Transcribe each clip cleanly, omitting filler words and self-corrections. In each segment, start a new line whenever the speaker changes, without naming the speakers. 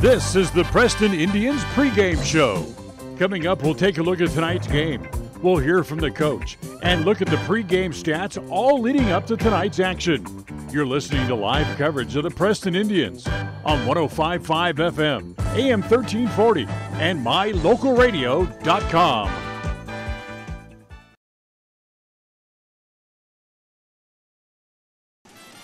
This is the Preston Indians pregame show. Coming up, we'll take a look at tonight's game. We'll hear from the coach and look at the pregame stats, all leading up to tonight's action. You're listening to live coverage of the Preston Indians on 105.5 FM, AM 1340, and mylocalradio.com.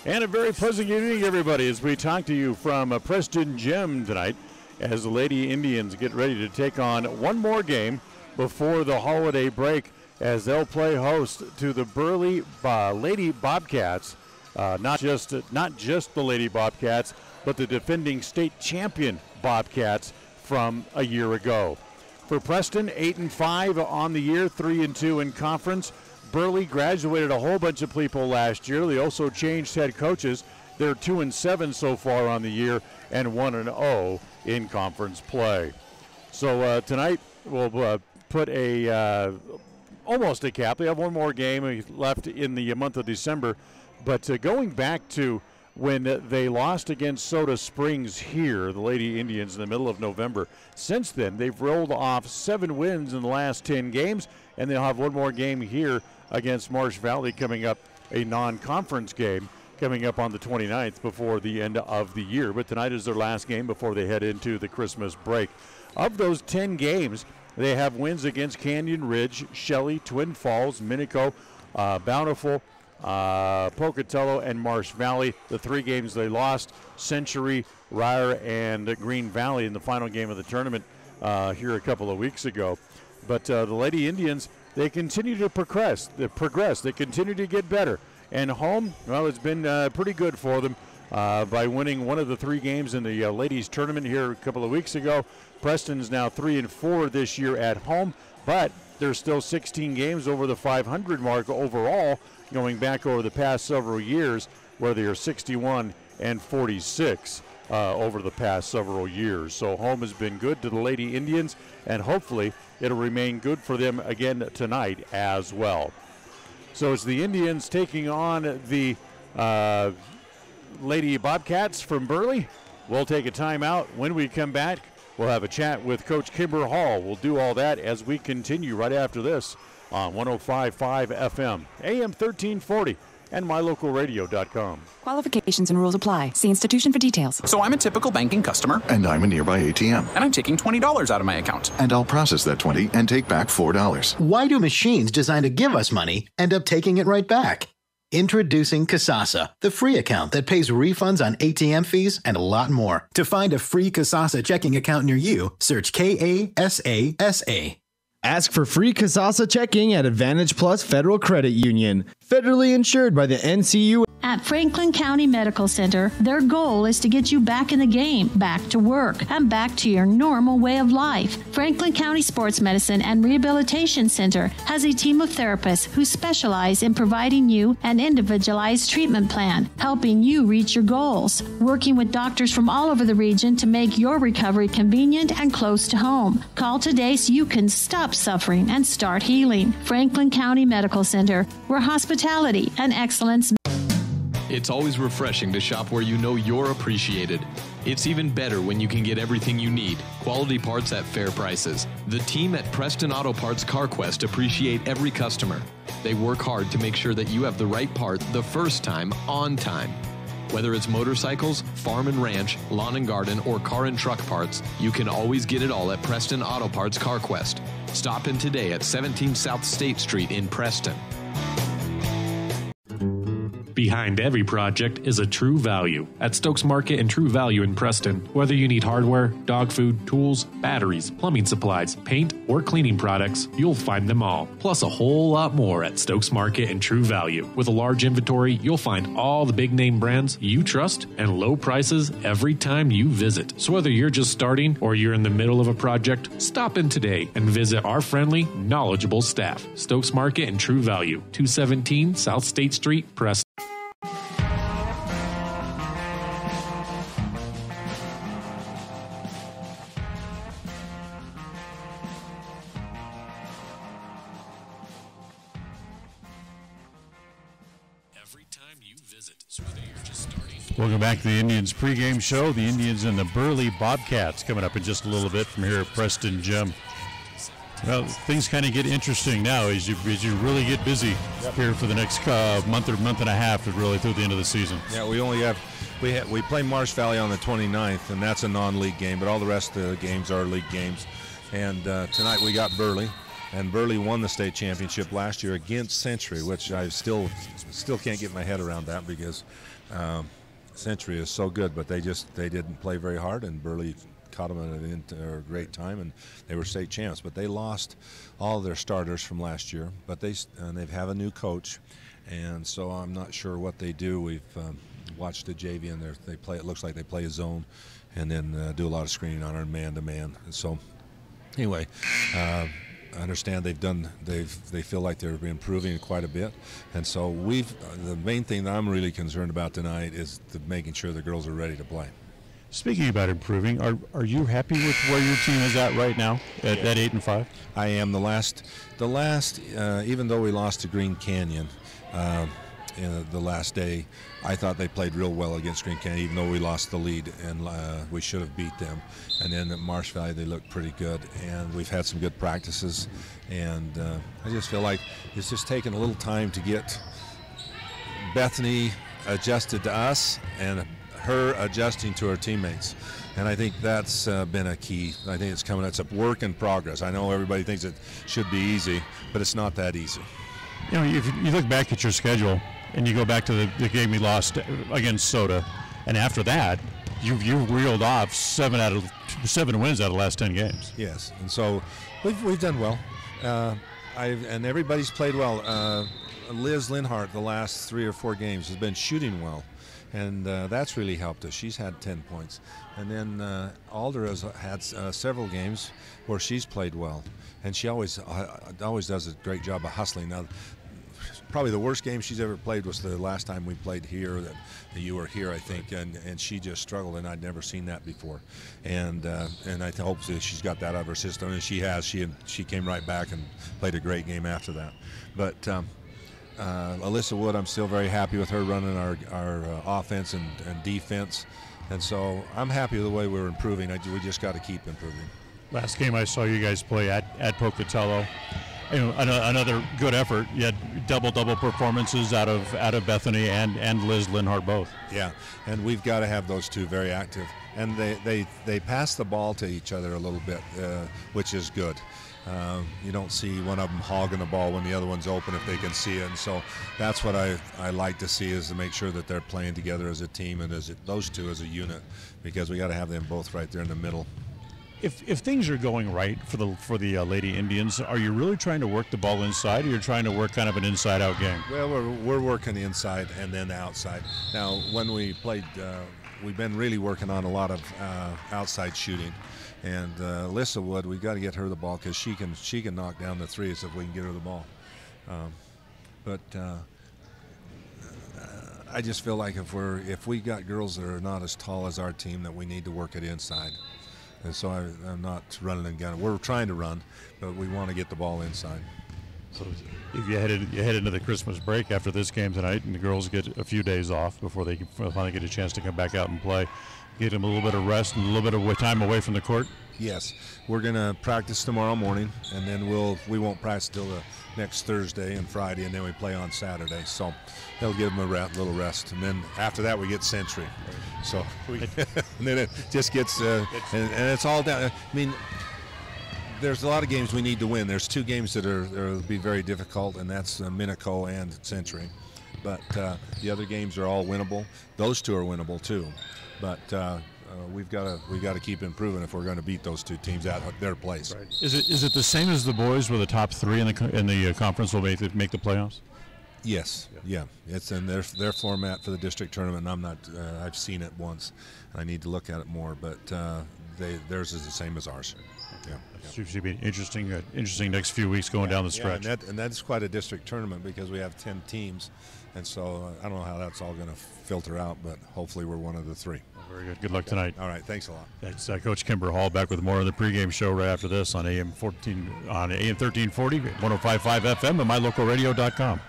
And a very pleasant evening, everybody, as we talk to you from Preston Gym tonight as the Lady Indians get ready to take on one more game before the holiday break as they'll play host to the Burley Lady Bobcats. Not just the Lady Bobcats, but the defending state champion Bobcats from a year ago. For Preston, 8-5 on the year, 3-2 in conference. Burley graduated a whole bunch of people last year. They also changed head coaches. They're 2-7 so far on the year and 1-0 in conference play. So tonight we'll put almost a cap. They have one more game left in the month of December. But going back to when they lost against Soda Springs here, the Lady Indians, in the middle of November, since then they've rolled off 7 wins in the last 10 games, and they'll have one more game here against Marsh Valley coming up, a non-conference game coming up on the 29th before the end of the year. But tonight is their last game before they head into the Christmas break. Of those 10 games, they have wins against Canyon Ridge, Shelley, Twin Falls, Minico, Bountiful, Pocatello, and Marsh Valley. The 3 games they lost, Century, Ryer, and Green Valley in the final game of the tournament here a couple of weeks ago. But the Lady Indians, they continue to progress. They continue to get better. And home, well, it's been pretty good for them by winning one of the 3 games in the ladies tournament here a couple of weeks ago. Preston's now 3-4 this year at home, but there's still 16 games over the 500 mark overall, going back over the past several years, where they are 61-46 over the past several years. So home has been good to the Lady Indians, and hopefully it'll remain good for them again tonight as well. So it's the Indians taking on the Lady Bobcats from Burley. We'll take a timeout. When we come back, we'll have a chat with Coach Kimber Hall. We'll do all that as we continue right after this on 105.5 FM, AM 1340, and mylocalradio.com.
Qualifications and rules apply. See institution for details.
So I'm a typical banking customer.
And I'm a nearby ATM.
And I'm taking $20 out of my account.
And I'll process that $20 and take back $4.
Why do machines designed to give us money end up taking it right back? Introducing Kasasa, the free account that pays refunds on ATM fees and a lot more. To find a free Kasasa checking account near you, search Kasasa.
Ask for free Kasasa checking at Advantage Plus Federal Credit Union. Federally insured by the NCU.
At Franklin County Medical Center, their goal is to get you back in the game, back to work, and back to your normal way of life. Franklin County Sports Medicine and Rehabilitation Center has a team of therapists who specialize in providing you an individualized treatment plan, helping you reach your goals, working with doctors from all over the region to make your recovery convenient and close to home. Call today so you can stop suffering and start healing. Franklin County Medical Center, where hospitality and excellence.
It's always refreshing to shop where you know you're appreciated. It's even better when you can get everything you need, quality parts at fair prices. The team at Preston Auto Parts CarQuest appreciate every customer. They work hard to make sure that you have the right part the first time, on time. Whether it's motorcycles, farm and ranch, lawn and garden, or car and truck parts, you can always get it all at Preston Auto Parts CarQuest. Stop in today at 17 South State Street in Preston.
Behind every project is a True Value. At Stokes Market and True Value in Preston, whether you need hardware, dog food, tools, batteries, plumbing supplies, paint, or cleaning products, you'll find them all. Plus a whole lot more at Stokes Market and True Value. With a large inventory, you'll find all the big name brands you trust and low prices every time you visit. So whether you're just starting or you're in the middle of a project, stop in today and visit our friendly, knowledgeable staff. Stokes Market and True Value, 217 South State Street, Preston. every time you visit. So whether you're just starting.
Welcome back to the Indians pregame show. The Indians and the Burley Bobcats coming up in just a little bit from here at Preston Gym. Well, things kind of get interesting now as you really get busy here for the next month or month and a half, really through the end of the season.
Yeah, we play Marsh Valley on the 29th, and that's a non-league game, but all the rest of the games are league games. And tonight we got Burley, and Burley won the state championship last year against Century, which I still can't get my head around that because Century is so good, but they didn't play very hard, and Burley caught them at a great time, and they were state champs. But they lost all their starters from last year, but they have a new coach, and so I'm not sure what they do. We've watched the JV, and they play. It looks like they play a zone, and then do a lot of screening on our man-to-man. And so, anyway, I understand they feel like they're improving quite a bit, and so the main thing that I'm really concerned about tonight is making sure the girls are ready to play.
Speaking about improving, are you happy with where your team is at right now at 8-5?
I am. The last, even though we lost to Green Canyon the last day, I thought they played real well against Green Canyon, even though we lost the lead, and we should have beat them. And then at Marsh Valley, they looked pretty good, and we've had some good practices. And I just feel like it's just taken a little time to get Bethany adjusted to us and her adjusting to her teammates, and I think that's been a key. I think it's a work in progress. I know everybody thinks it should be easy, but it's not that easy.
You know, if you look back at your schedule and you go back to the game we lost against Soda, and after that, you've reeled off 7 wins out of the last 10 games.
Yes, and so we've done well. And everybody's played well. Liz Linhart the last 3 or 4 games has been shooting well. And that's really helped us. She's had 10 points. And then Alder has had several games where she's played well. And she always does a great job of hustling. Now, probably the worst game she's ever played was the last time we played here, that you were here, I think, and she just struggled, and I'd never seen that before. And I hope that she's got that out of her system, and she has. She came right back and played a great game after that. But Alyssa Wood, I'm still very happy with her running our offense and defense, and so I'm happy with the way we're improving. We just got to keep improving.
Last game I saw you guys play at Pocatello, another good effort. You had double performances out of Bethany and Liz Linhart both.
Yeah, and we've got to have those two very active, and they pass the ball to each other a little bit, which is good. You don't see one of them hogging the ball when the other one's open if they can see it. And so that's what I like to see, is to make sure that they're playing together as a team and those two as a unit, because we got to have them both right there in the middle.
If things are going right for the Lady Indians, are you really trying to work the ball inside, or you're trying to work kind of an inside-out game?
Well, we're working the inside and then the outside. Now, when we played, we've been really working on a lot of outside shooting. And Alyssa Wood, we've got to get her the ball, because she can knock down the threes if we can get her the ball. But I just feel like if we got girls that are not as tall as our team, that we need to work it inside. And so I'm not running and gunning. We're trying to run, but we want to get the ball inside.
So if you head into the Christmas break after this game tonight, and the girls get a few days off before they finally get a chance to come back out and play, get them a little bit of rest and a little bit of time away from the court?
Yes, we're going to practice tomorrow morning, and then we won't practice till the next Thursday and Friday, and then we play on Saturday. So they'll give them a little rest, and then after that we get Century. So and then it just gets and it's all down. I mean, there's a lot of games we need to win. There's 2 games that will be very difficult, and that's Minico and Century. But the other games are all winnable. Those 2 are winnable too. But we've got to keep improving if we're going to beat those 2 teams at their place.
Right. Is it the same as the boys, where the top 3 in the conference will make the playoffs?
Yes, yeah. It's in their format for the district tournament. And I'm not. I've seen it once. I need to look at it more, but theirs is the same as ours. Yeah.
Should be interesting next few weeks going down the stretch.
Yeah, and that's quite a district tournament, because we have 10 teams, and so I don't know how that's all going to filter out, but hopefully we're one of the 3.
Very good. Good luck tonight.
All right. Thanks a lot.
That's Coach Kimber Hall, back with more of the pregame show right after this on AM 1340, 105.5 FM, and mylocalradio.com.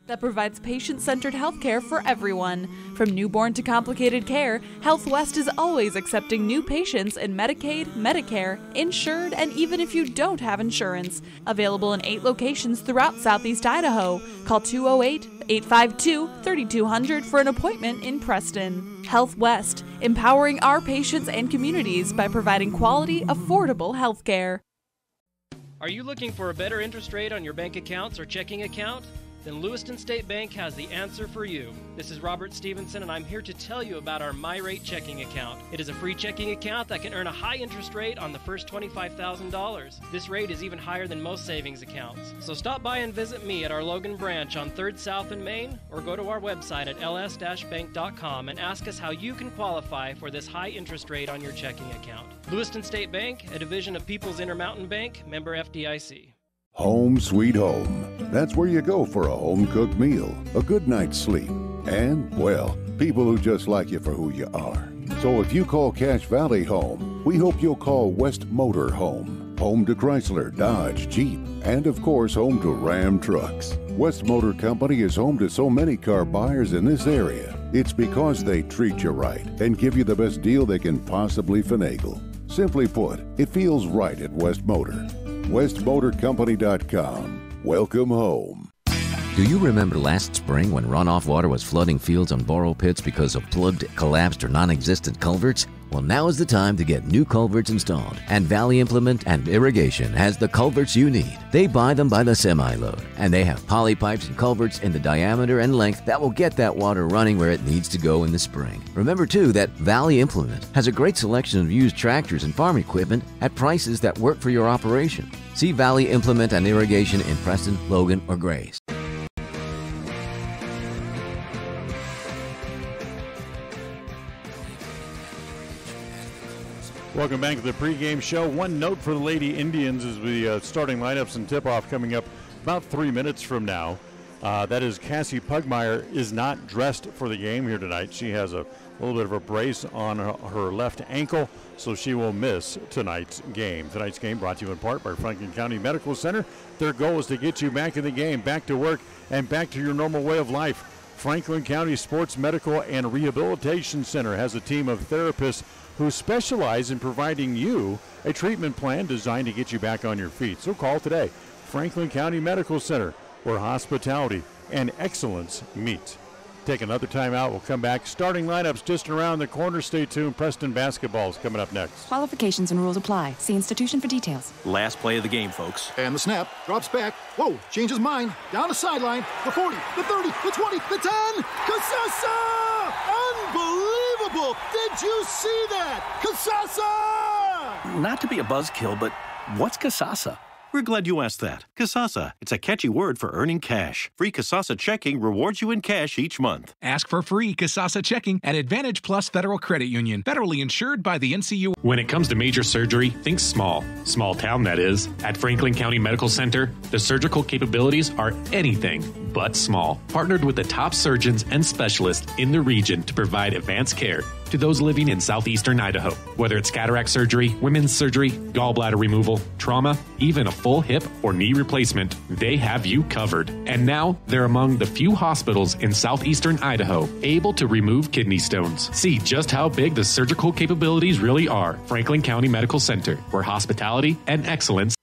that provides patient-centered healthcare for everyone. From newborn to complicated care, Health West is always accepting new patients in Medicaid, Medicare, insured, and even if you don't have insurance. Available in 8 locations throughout Southeast Idaho. Call 208-852-3200 for an appointment in Preston. Health West, empowering our patients and communities by providing quality, affordable healthcare.
Are you looking for a better interest rate on your bank accounts or checking account? Then Lewiston State Bank has the answer for you. This is Robert Stevenson, and I'm here to tell you about our MyRate checking account. It is a free checking account that can earn a high interest rate on the first $25,000. This rate is even higher than most savings accounts. So stop by and visit me at our Logan branch on 3rd South in Maine, or go to our website at ls-bank.com and ask us how you can qualify for this high interest rate on your checking account. Lewiston State Bank, a division of People's Intermountain Bank, member FDIC.
Home sweet home. That's where you go for a home-cooked meal, a good night's sleep, and, well, people who just like you for who you are. So if you call Cache Valley home, we hope you'll call West Motor home. Home to Chrysler, Dodge, Jeep, and of course home to Ram trucks. West Motor Company is home to so many car buyers in this area. It's because they treat you right and give you the best deal they can possibly finagle. Simply put, it feels right at West Motor. WestMotorCompany.com. Welcome home.
Do you remember last spring when runoff water was flooding fields and borrow pits because of plugged, collapsed, or non-existent culverts? Well, now is the time to get new culverts installed, and Valley Implement and Irrigation has the culverts you need. They buy them by the semi-load, and they have poly pipes and culverts in the diameter and length that will get that water running where it needs to go in the spring. Remember, too, that Valley Implement has a great selection of used tractors and farm equipment at prices that work for your operation. See Valley Implement and Irrigation in Preston, Logan, or Grays.
Welcome back to the pregame show. One note for the Lady Indians as we starting lineups and tip-off coming up about 3 minutes from now. That is Cassie Pugmire is not dressed for the game here tonight. She has a little bit of a brace on her left ankle, so she will miss tonight's game. Tonight's game brought to you in part by Franklin County Medical Center. Their goal is to get you back in the game, back to work, and back to your normal way of life. Franklin County Sports Medical and Rehabilitation Center has a team of therapists who specialize in providing you a treatment plan designed to get you back on your feet. So call today. Franklin County Medical Center, where hospitality and excellence meet. Take another time out. We'll come back. Starting lineups just around the corner. Stay tuned. Preston basketball is coming up next.
Qualifications and rules apply. See institution for details.
Last play of the game, folks.
And the snap. Drops back. Whoa. Changes mind. Down the sideline. The 40. The 30. The 20. The 10. Kasasa! Unbelievable! Did you see that? Kasasa!
Not to be a buzzkill, but what's Kasasa? We're glad you asked that. Kasasa. It's a catchy word for earning cash. Free Kasasa checking rewards you in cash each month.
Ask for free Kasasa checking at Advantage Plus Federal Credit Union. Federally insured by the NCU.
When it comes to major surgery, think small. Small town, that is. At Franklin County Medical Center, the surgical capabilities are anything but small. Partnered with the top surgeons and specialists in the region to provide advanced care to those living in southeastern Idaho. Whether it's cataract surgery, women's surgery, gallbladder removal, trauma, even a full hip or knee replacement, they have you covered. And now, they're among the few hospitals in southeastern Idaho able to remove kidney stones. See just how big the surgical capabilities really are. Franklin County Medical Center, where hospitality and excellence.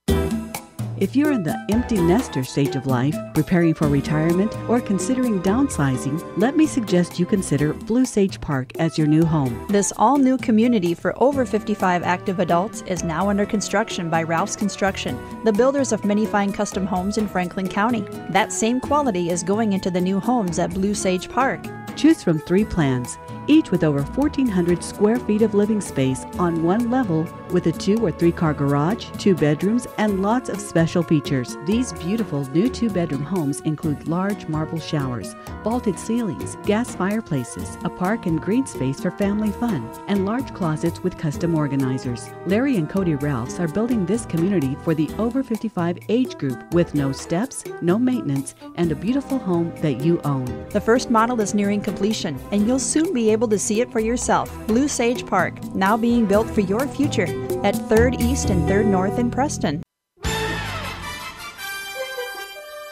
If you're in the empty nester stage of life, preparing for retirement, or considering downsizing, let me suggest you consider Blue Sage Park as your new home.
This all-new community for over 55 active adults is now under construction by Ralph's Construction, the builders of many fine custom homes in Franklin County. That same quality is going into the new homes at Blue Sage Park.
Choose from 3 plans, each with over 1,400 square feet of living space on one level with a 2 or 3 car garage, 2 bedrooms, and lots of special features. These beautiful new 2-bedroom homes include large marble showers, vaulted ceilings, gas fireplaces, a park and green space for family fun, and large closets with custom organizers. Larry and Cody Ralphs are building this community for the over 55 age group with no steps, no maintenance, and a beautiful home that you own.
The first model is nearing completion, and you'll soon be able to see it for yourself. Blue Sage Park, now being built for your future at 3rd East and 3rd North in Preston.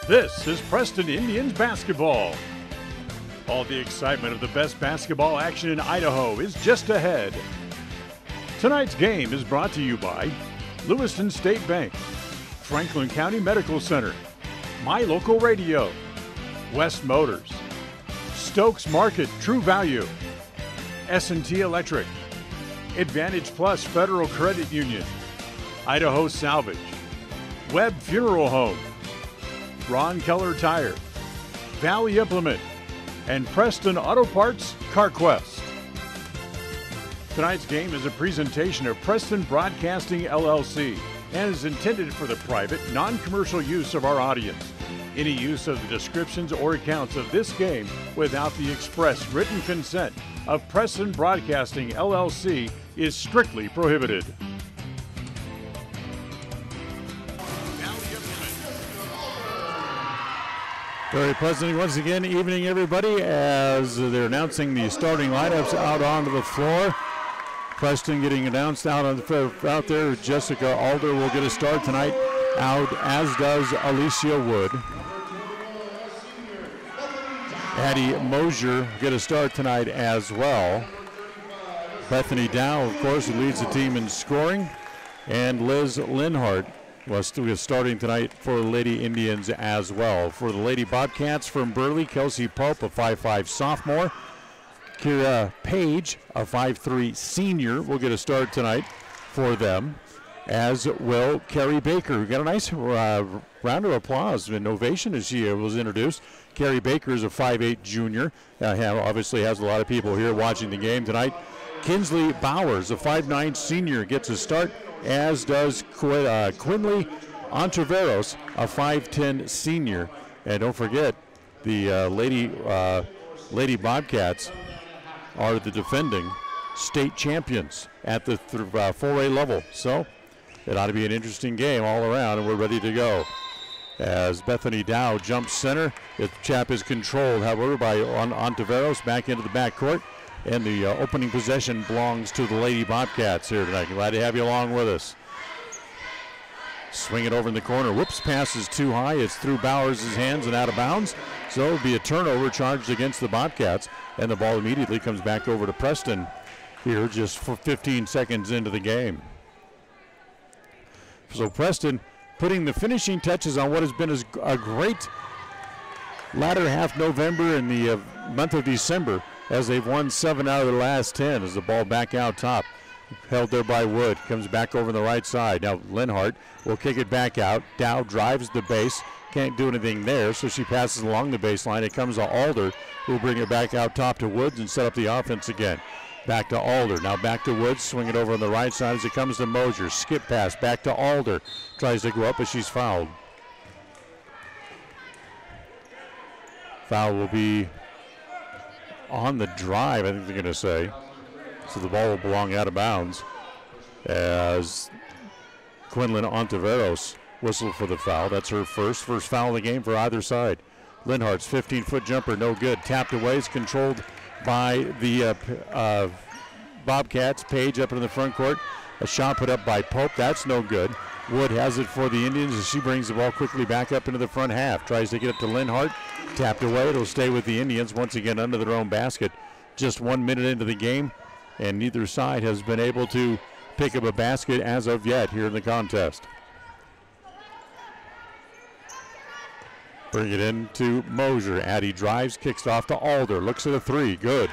This is Preston Indians basketball. All the excitement of the best basketball action in Idaho is just ahead. Tonight's game is brought to you by Lewiston State Bank, Franklin County Medical Center, My Local Radio, West Motors, Stokes Market True Value, S&T Electric, Advantage Plus Federal Credit Union, Idaho Salvage, Webb Funeral Home, Ron Keller Tire, Valley Implement, and Preston Auto Parts CarQuest. Tonight's game is a presentation of Preston Broadcasting LLC and is intended for the private, non-commercial use of our audience. Any use of the descriptions or accounts of this game without the express written consent of Preston Broadcasting LLC is strictly prohibited. Very pleasant once again evening, everybody, as they're announcing the starting lineups out onto the floor. Preston getting announced out there. Jessica Alder will get a start tonight out, as does Alicia Wood. Addie Mosier get a start tonight as well. Bethany Dow, of course, who leads the team in scoring, and Liz Linhart was starting tonight for the Lady Indians as well. For the Lady Bobcats from Burley, Kelsey Pope, a 5'5 sophomore. Kira Page, a 5'3 senior, will get a start tonight for them, as will Carrie Baker, who got a nice round of applause and ovation as she was introduced. Carrie Baker is a 5'8 junior, obviously has a lot of people here watching the game tonight. Kinsley Bowers, a 5'9 senior, gets a start, as does Quinley Ontiveros, a 5'10 senior. And don't forget, the Lady Bobcats are the defending state champions at the 4A level. So it ought to be an interesting game all around, and we're ready to go. As Bethany Dow jumps center, the chap is controlled, however, by Ontiveros back into the backcourt. And the opening possession belongs to the Lady Bobcats here tonight. Glad to have you along with us. Swing it over in the corner. Whoops, pass is too high. It's through Bowers' hands and out of bounds. So it'll be a turnover charged against the Bobcats. And the ball immediately comes back over to Preston here just for 15 seconds into the game. So Preston putting the finishing touches on what has been a great latter half November and the month of December, as they've won 7 out of their last 10. As the ball back out top, held there by Wood, comes back over the right side. Now Linhart will kick it back out. Dow drives the base, can't do anything there, so she passes along the baseline. It comes to Alder, who will bring it back out top to Woods and set up the offense again. Back to Alder, now back to Woods, swing it over on the right side as it comes to Mosier. Skip pass, back to Alder, tries to go up, but she's fouled. Foul will be on the drive, I think they're going to say. So the ball will belong out of bounds as Quinlan Ontiveros whistled for the foul. That's her first foul of the game for either side. Linhart's 15-foot jumper, no good. Tapped away, is controlled by the Bobcats. Page up in the front court. A shot put up by Pope, that's no good. Wood has it for the Indians as she brings the ball quickly back up into the front half. Tries to get it to Linhart. Tapped away. It'll stay with the Indians once again under their own basket. Just 1 minute into the game, and neither side has been able to pick up a basket as of yet here in the contest. Bring it in to Mosier. Addie drives, kicks off to Alder. Looks at a three. Good.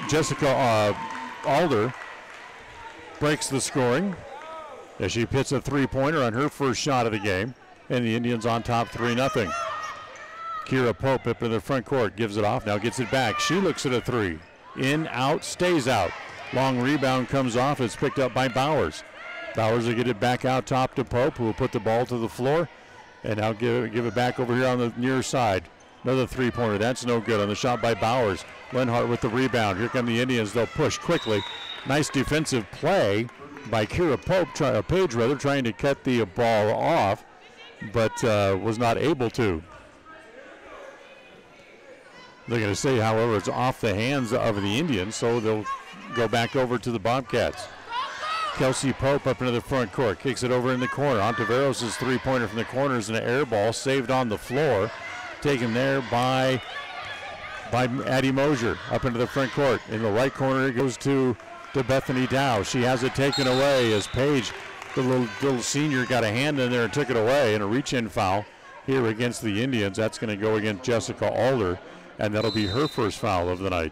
Jessica Alder breaks the scoring as she hits a three-pointer on her first shot of the game, and the Indians on top 3-0. Kira Pope up in the front court, gives it off, now gets it back. She looks at a three. In, out, stays out. Long rebound comes off. It's picked up by Bowers. Bowers will get it back out top to Pope, who will put the ball to the floor, and now give it back over here on the near side. Another three-pointer. That's no good on the shot by Bowers. Linhart with the rebound. Here come the Indians. They'll push quickly. Nice defensive play by Kira Pope, Page rather, trying to cut the ball off, but was not able to. They're going to say, however, it's off the hands of the Indians, so they'll go back over to the Bobcats. Kelsey Pope up into the front court, kicks it over in the corner. Ontiveros' three-pointer from the corner is an air ball, saved on the floor. Taken there by Addie Mosier up into the front court. In the right corner, it goes to Bethany Dow. She has it taken away as Paige, the little senior, got a hand in there and took it away, and a reach-in foul here against the Indians. That's going to go against Jessica Alder, and that'll be her first foul of the night.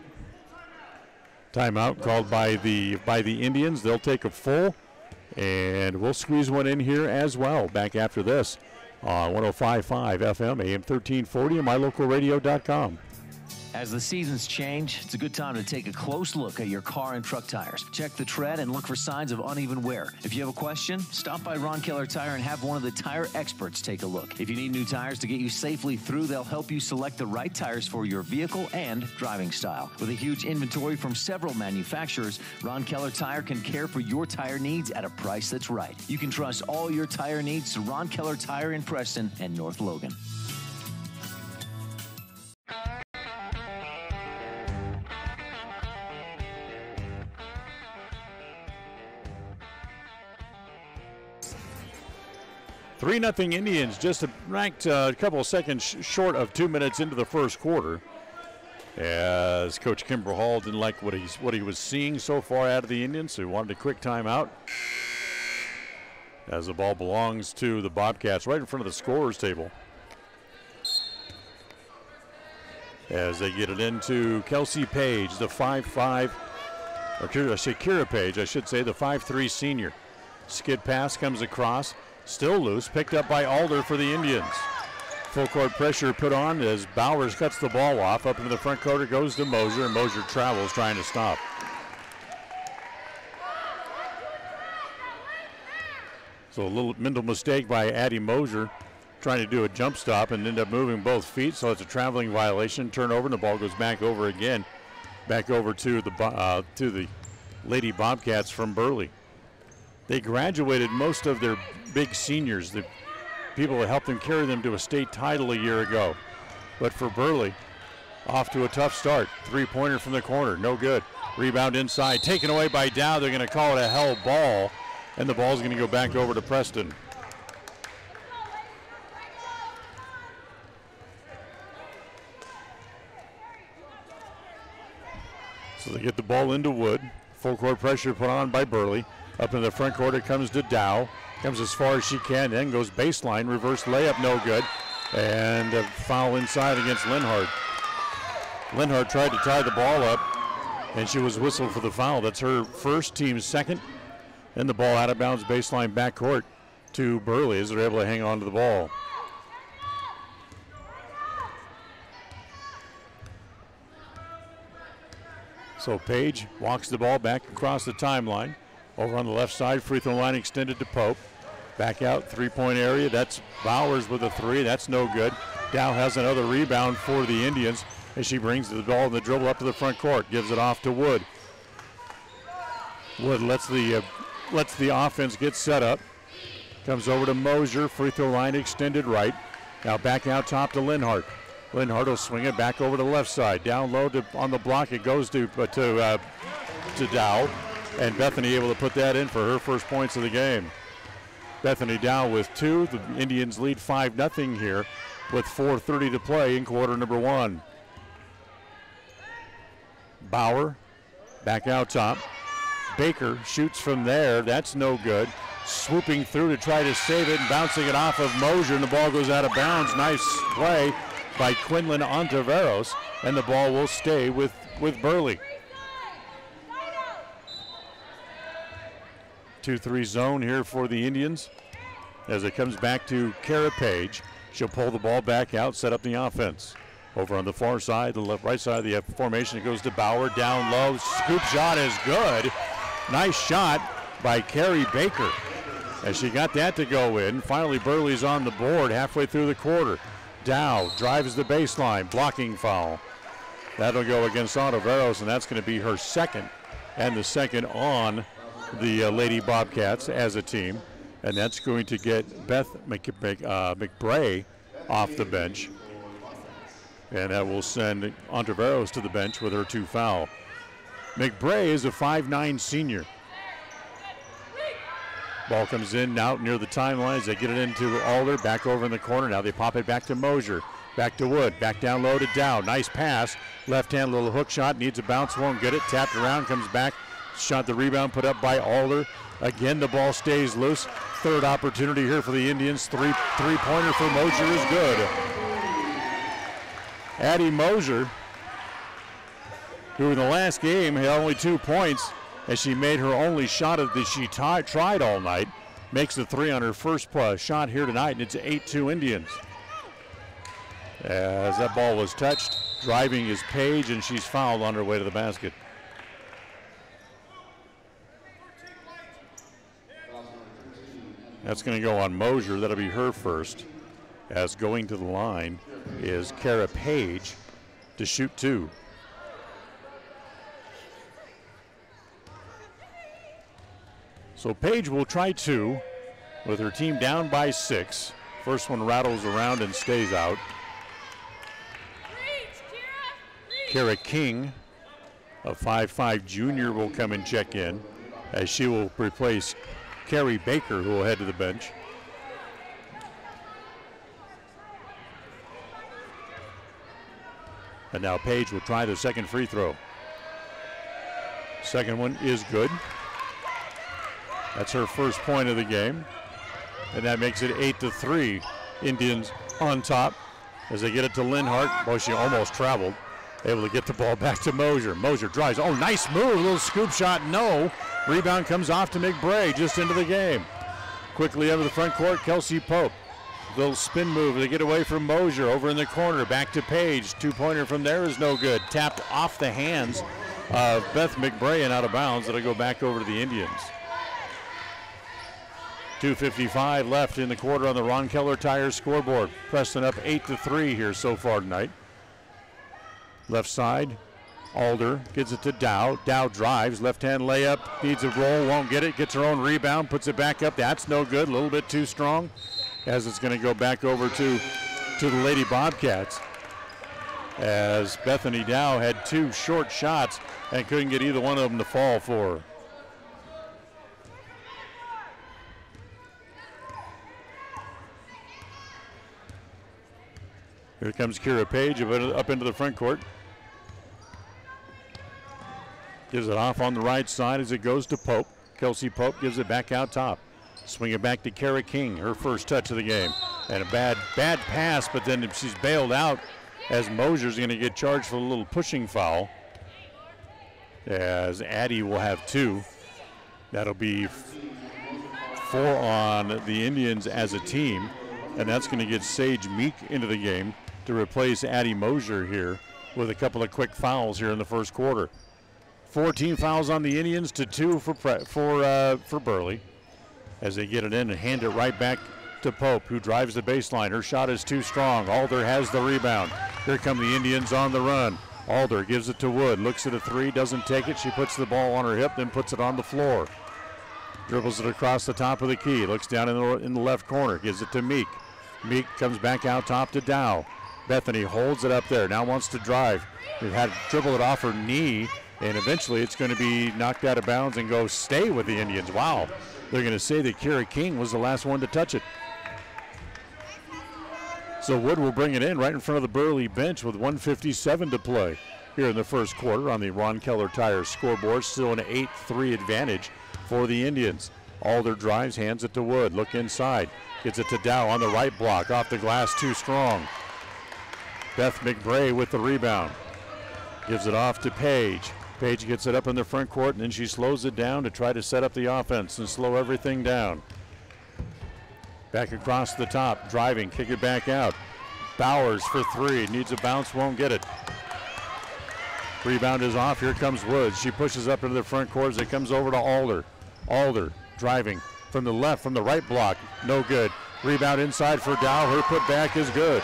Timeout called by the Indians. They'll take a full, and we'll squeeze one in here as well. Back after this on 105.5 FM, AM 1340, and mylocalradio.com.
As the seasons change, it's a good time to take a close look at your car and truck tires. Check the tread and look for signs of uneven wear. If you have a question, stop by Ron Keller Tire and have one of the tire experts take a look. If you need new tires to get you safely through, they'll help you select the right tires for your vehicle and driving style. With a huge inventory from several manufacturers, Ron Keller Tire can care for your tire needs at a price that's right. You can trust all your tire needs to Ron Keller Tire in Preston and North Logan.
Three 3-0 Indians, just ranked a couple of seconds short of 2 minutes into the first quarter. As Coach Kimber Hall didn't like what he was seeing so far out of the Indians, so he wanted a quick timeout. As the ball belongs to the Bobcats right in front of the scorer's table. As they get it into Kelsey Page, the 5'5", or Kira Page, I should say, the 5'3" senior. Skid pass comes across. Still loose, picked up by Alder for the Indians. Full court pressure put on as Bowers cuts the ball off. Up into the front court, it goes to Mosier, and Mosier travels trying to stop. So a little mental mistake by Addie Mosier, trying to do a jump stop and end up moving both feet, so it's a traveling violation. Turnover, and the ball goes back over again. Back over to the Lady Bobcats from Burley. They graduated most of their big seniors, the people that helped them carry them to a state title a year ago. But for Burley, off to a tough start. Three-pointer from the corner, no good. Rebound inside, taken away by Dow. They're going to call it a held ball, and the ball's going to go back over to Preston. So they get the ball into Wood. Full court pressure put on by Burley. Up in the front court, it comes to Dow. Comes as far as she can, then goes baseline. Reverse layup, no good. And a foul inside against Linhart. Linhart tried to tie the ball up, and she was whistled for the foul. That's her first, team's second. And the ball out of bounds, baseline backcourt to Burley as they're able to hang on to the ball. So Page walks the ball back across the timeline. Over on the left side, free throw line extended to Pope. Back out, three-point area. That's Bowers with a three. That's no good. Dow has another rebound for the Indians as she brings the ball in the dribble up to the front court. Gives it off to Wood. Wood lets the offense get set up. Comes over to Mosier. Free throw line extended right. Now back out top to Linhart. Linhart will swing it back over to the left side. Down low on the block. It goes to Dow. And Bethany able to put that in for her first points of the game. Bethany Dow with two. The Indians lead 5-0 here with 4:30 to play in quarter number one. Bauer back out top. Baker shoots from there. That's no good. Swooping through to try to save it and bouncing it off of Mosier, and the ball goes out of bounds. Nice play by Quinlan Ontiveros, and the ball will stay with Burley. 2-3 zone here for the Indians as it comes back to Kara Page. She'll pull the ball back out, set up the offense. Over on the far side, the right side of the formation, it goes to Bauer, down low. Scoop shot is good. Nice shot by Carrie Baker as she got that to go in. Finally, Burley's on the board halfway through the quarter. Dow drives the baseline, blocking foul. That'll go against Ontiveros, and that's going to be her second, and the second on the Lady Bobcats as a team. And that's going to get Beth McBray off the bench. And that will send Ontiveros to the bench with her two foul. McBray is a 5'9" senior. Ball comes in out near the timeline as they get it into Alder, back over in the corner. Now they pop it back to Mosier, back to Wood, back down low to Dow. Nice pass, left hand little hook shot, needs a bounce, won't get it. Tapped around, comes back, shot the rebound, put up by Alder. Again, the ball stays loose. Third opportunity here for the Indians. Three-pointer for Mosier is good. Addie Mosier, who in the last game had only 2 points, as she made her only shot that she tried all night, makes the three on her first shot here tonight, and it's 8-2 Indians. As that ball was touched, driving is Page, and she's fouled on her way to the basket. That's going to go on Mosier. That'll be her first. As going to the line is Kara Page to shoot 2. So Page will try 2 with her team down by 6. First one rattles around and stays out. Kara King, a 5'5" junior, will come and check in as she will replace Carrie Baker, who will head to the bench. And now Page will try the second free throw. Second one is good. That's her first point of the game. And that makes it 8-3. Indians on top as they get it to Linhart. Boy, she almost traveled. Able to get the ball back to Mosier. Mosier drives. Oh, nice move. A little scoop shot. No. Rebound comes off to McBray just into the game. Quickly over the front court, Kelsey Pope. Little spin move to get away from Mosier. Over in the corner. Back to Page. 2-pointer from there is no good. Tapped off the hands of Beth McBray and out of bounds. It'll go back over to the Indians. 2:55 left in the quarter on the Ron Keller Tires scoreboard. Preston up 8-3 here so far tonight. Left side, Alder gets it to Dow. Dow drives, left-hand layup, needs a roll, won't get it, gets her own rebound, puts it back up. That's no good, a little bit too strong, as it's going to go back over to the Lady Bobcats. As Bethany Dow had 2 short shots and couldn't get either one of them to fall for her. Here comes Kira Page up into the front court. Gives it off on the right side as it goes to Pope. Kelsey Pope gives it back out top. Swing it back to Kara King, her first touch of the game. And a bad pass, but then she's bailed out as Mosier's going to get charged for a little pushing foul. As Addie will have 2. That'll be 4 on the Indians as a team. And that's going to get Sage Meek into the game to replace Addie Mosier here with a couple of quick fouls here in the first quarter. 14 fouls on the Indians to 2 for Burley as they get it in and hand it right back to Pope, who drives the baseline. Her shot is too strong. Alder has the rebound. Here come the Indians on the run. Alder gives it to Wood, looks at a 3, doesn't take it. She puts the ball on her hip, then puts it on the floor. Dribbles it across the top of the key, looks down in the left corner, gives it to Meek. Meek comes back out top to Dow. Bethany holds it up there, now wants to drive. They've had to dribble it off her knee, and eventually it's going to be knocked out of bounds and go stay with the Indians. Wow, they're going to say that Kira King was the last one to touch it. So Wood will bring it in right in front of the Burley bench with 1:57 to play here in the first quarter on the Ron Keller Tires scoreboard. Still an 8-3 advantage for the Indians. Alder drives, hands it to Wood. Look inside. Gets it to Dow on the right block. Off the glass, too strong. Beth McBray with the rebound. Gives it off to Page. Page gets it up in the front court, and then she slows it down to try to set up the offense and slow everything down. Back across the top, driving, kick it back out. Bowers for 3, needs a bounce, won't get it. Rebound is off, here comes Woods. She pushes up into the front court as it comes over to Alder. Alder driving from the left, from the right block, no good. Rebound inside for Dow, her putback is good.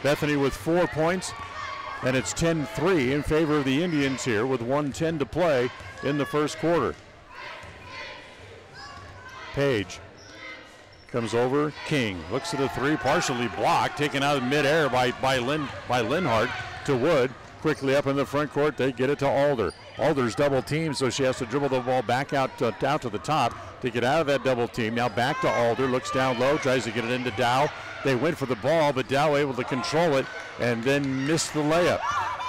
Bethany with 4 points, and it's 10-3 in favor of the Indians here with 1:10 to play in the first quarter. Page comes over, King looks at a 3, partially blocked, taken out of midair by Linhart to Wood. Quickly up in the front court, they get it to Alder. Alder's double team, so she has to dribble the ball back out to the top to get out of that double team. Now back to Alder, looks down low, tries to get it into Dow. They went for the ball, but Dow able to control it and then missed the layup.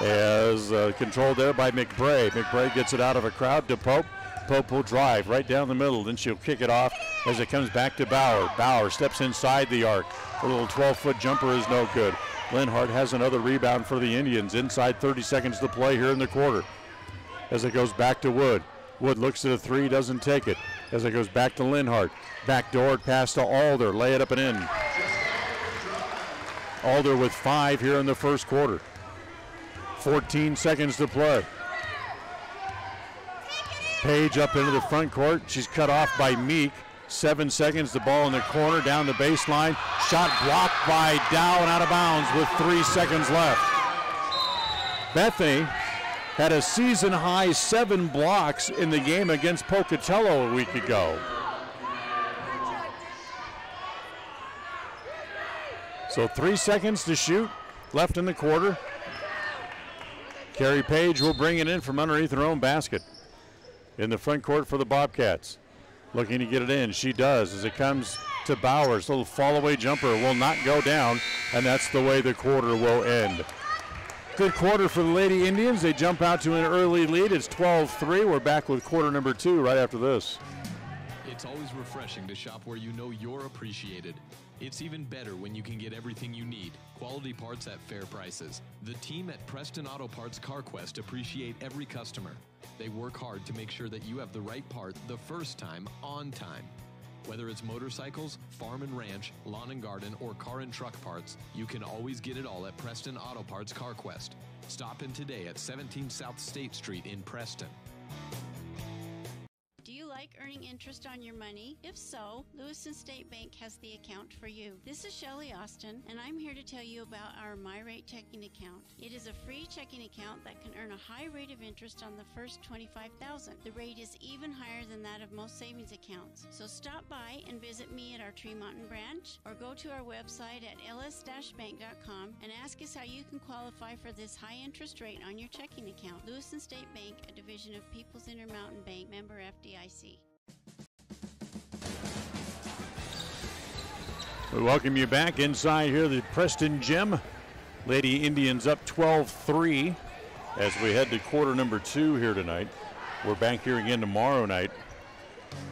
As controlled there by McBray. McBray gets it out of a crowd to Pope. Pope will drive right down the middle, then she'll kick it off as it comes back to Bauer. Bauer steps inside the arc. A little 12-foot jumper is no good. Linhart has another rebound for the Indians. Inside 30 seconds to play here in the quarter. As it goes back to Wood. Wood looks at a three, doesn't take it. As it goes back to Linhart. Backdoor pass to Alder. Lay it up and in. Alder with 5 here in the first quarter. 14 seconds to play. Page up into the front court. She's cut off by Meek. 7 seconds, the ball in the corner, down the baseline. Shot blocked by Dow and out of bounds with 3 seconds left. Bethany had a season-high 7 blocks in the game against Pocatello a week ago. So 3 seconds to shoot left in the quarter. Carrie Page will bring it in from underneath her own basket. In the front court for the Bobcats. Looking to get it in. She does as it comes to Bowers. Little fall-away jumper will not go down, and that's the way the quarter will end. Good quarter for the Lady Indians. They jump out to an early lead. It's 12-3. We're back with quarter number 2 right after this.
It's always refreshing to shop where you know you're appreciated. It's even better when you can get everything you need. Quality parts at fair prices. The team at Preston Auto Parts CarQuest appreciate every customer. They work hard to make sure that you have the right part the first time, on time. Whether it's motorcycles, farm and ranch, lawn and garden, or car and truck parts, you can always get it all at Preston Auto Parts CarQuest. Stop in today at 17 South State Street in Preston.
Do you like earning interest on your money? If so, Lewiston State Bank has the account for you. This is Shelley Austin, and I'm here to tell you about our MyRate checking account. It is a free checking account that can earn a high rate of interest on the first $25,000. The rate is even higher than that of most savings accounts. So stop by and visit me at our Tremonton branch, or go to our website at ls-bank.com and ask us how you can qualify for this high interest rate on your checking account. Lewiston State Bank, a division of People's Intermountain Bank, member FDIC.
We welcome you back inside here, the Preston Gym. Lady Indians up 12-3 as we head to quarter number 2 here tonight. We're back here again tomorrow night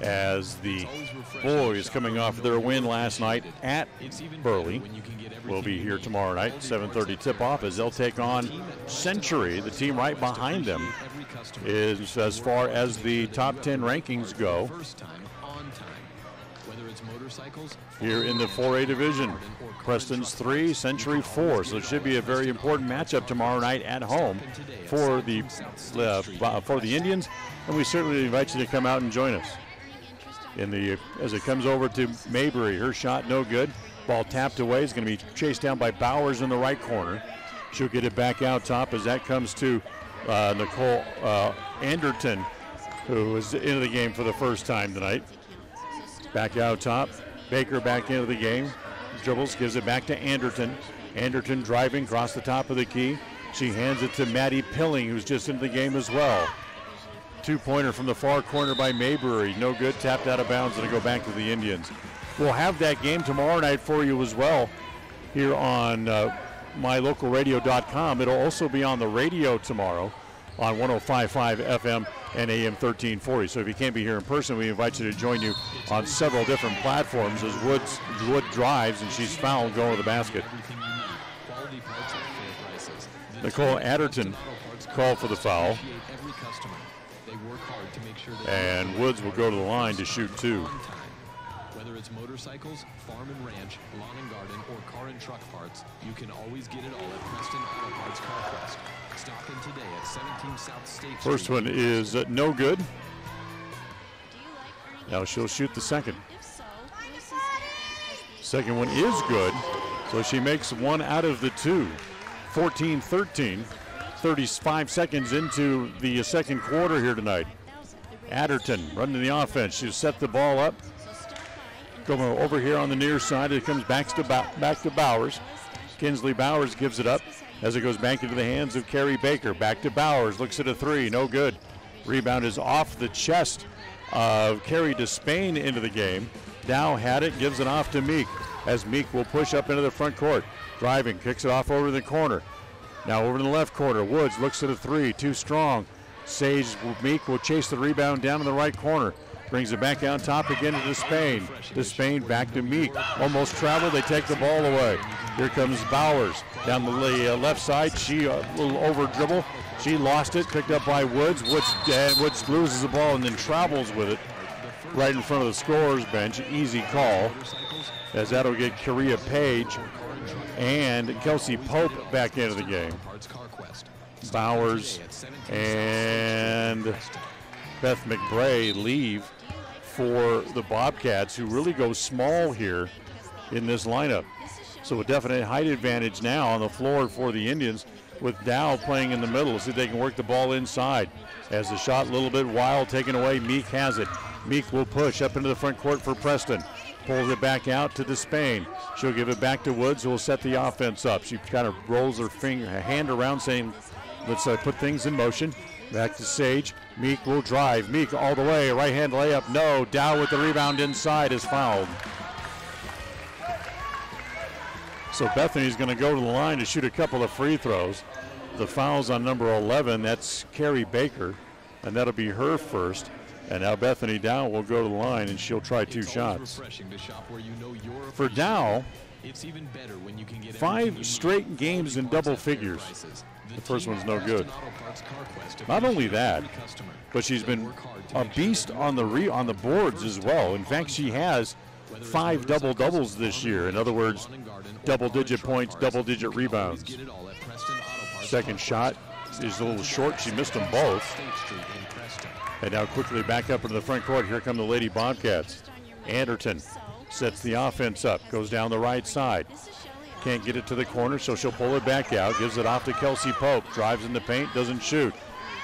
as the boys, coming off their win last night at Burley, will be here tomorrow night, 7:30 tip-off, as they'll take on Century. The team right behind them is, as far as the top 10 rankings go, here in the 4A division. Preston's 3, Century 4. So it should be a very important matchup tomorrow night at home for the Indians, and we certainly invite you to come out and join us. As it comes over to Maybury, her shot no good. Ball tapped away, is going to be chased down by Bowers in the right corner. She'll get it back out top as that comes to Nicole Anderton, who is into the game for the first time tonight. Back out top. Baker back into the game. Dribbles, gives it back to Anderton. Anderton driving across the top of the key. She hands it to Maddie Pilling, who's just into the game as well. 2-pointer from the far corner by Maybury. No good, tapped out of bounds, and it'll go back to the Indians. We'll have that game tomorrow night for you as well here on mylocalradio.com. It'll also be on the radio tomorrow on 105.5 FM and AM 1340. So if you can't be here in person, we invite you to join you on several different platforms as Wood drives and she's fouled going to the basket. Nicole Adderton called for the foul. And Woods will go to the line to shoot 2.
Whether it's motorcycles, farm and ranch, lawn and garden, or car and truck parts, you can always get it all at Preston Auto Parts CarQuest. Stop in today at 17 South State.
First one is no good. Now she'll shoot the second. Second one is good, so she makes 1 out of the 2. 14-13, 35 seconds into the second quarter here tonight. Adderton running the offense. She'll set the ball up. Going over here on the near side. It comes back to Bowers. Kinsley Bowers gives it up as it goes back into the hands of Carrie Baker. Back to Bowers. Looks at a 3. No good. Rebound is off the chest of Carrie Despain into the game. Dow had it, gives it off to Meek, as Meek will push up into the front court. Driving, kicks it off over to the corner. Now over to the left corner. Woods looks at a three, too strong. Meek will chase the rebound down in the right corner. Brings it back out top again to Despain. Despain back to Meek. Almost traveled, they take the ball away. Here comes Bowers down the left side. She a little over dribble. She lost it, picked up by Woods. Woods loses the ball and then travels with it right in front of the scorer's bench. Easy call, as that'll get Korea Page and Kelsey Pope back into the game. Bowers and Beth McBray leave for the Bobcats, who really go small here in this lineup. So a definite height advantage now on the floor for the Indians, with Dow playing in the middle. See if they can work the ball inside. As the shot a little bit wild, taken away. Meek has it. Meek will push up into the front court for Preston. Pulls it back out to Despain. She'll give it back to Woods, who will set the offense up. She kind of rolls her hand around saying, let's put things in motion. Back to Sage. Meek will drive. Meek all the way. Right hand layup. No. Dow with the rebound inside is fouled. So Bethany's going to go to the line to shoot a couple of free throws. The foul's on number 11. That's Carrie Baker, and that'll be her first. And now Bethany Dow will go to the line, and she'll try 2 shots. For Dow, 5 straight games in double figures. The first one's no good. Not only that, but she's been a beast on the boards as well. In fact, she has 5 double-doubles this year. In other words, double-digit points, double-digit rebounds. Second shot is a little short. She missed them both. And now quickly back up into the front court. Here come the Lady Bobcats. Anderton sets the offense up, goes down the right side. Can't get it to the corner, so she'll pull it back out. Gives it off to Kelsey Pope. Drives in the paint, doesn't shoot.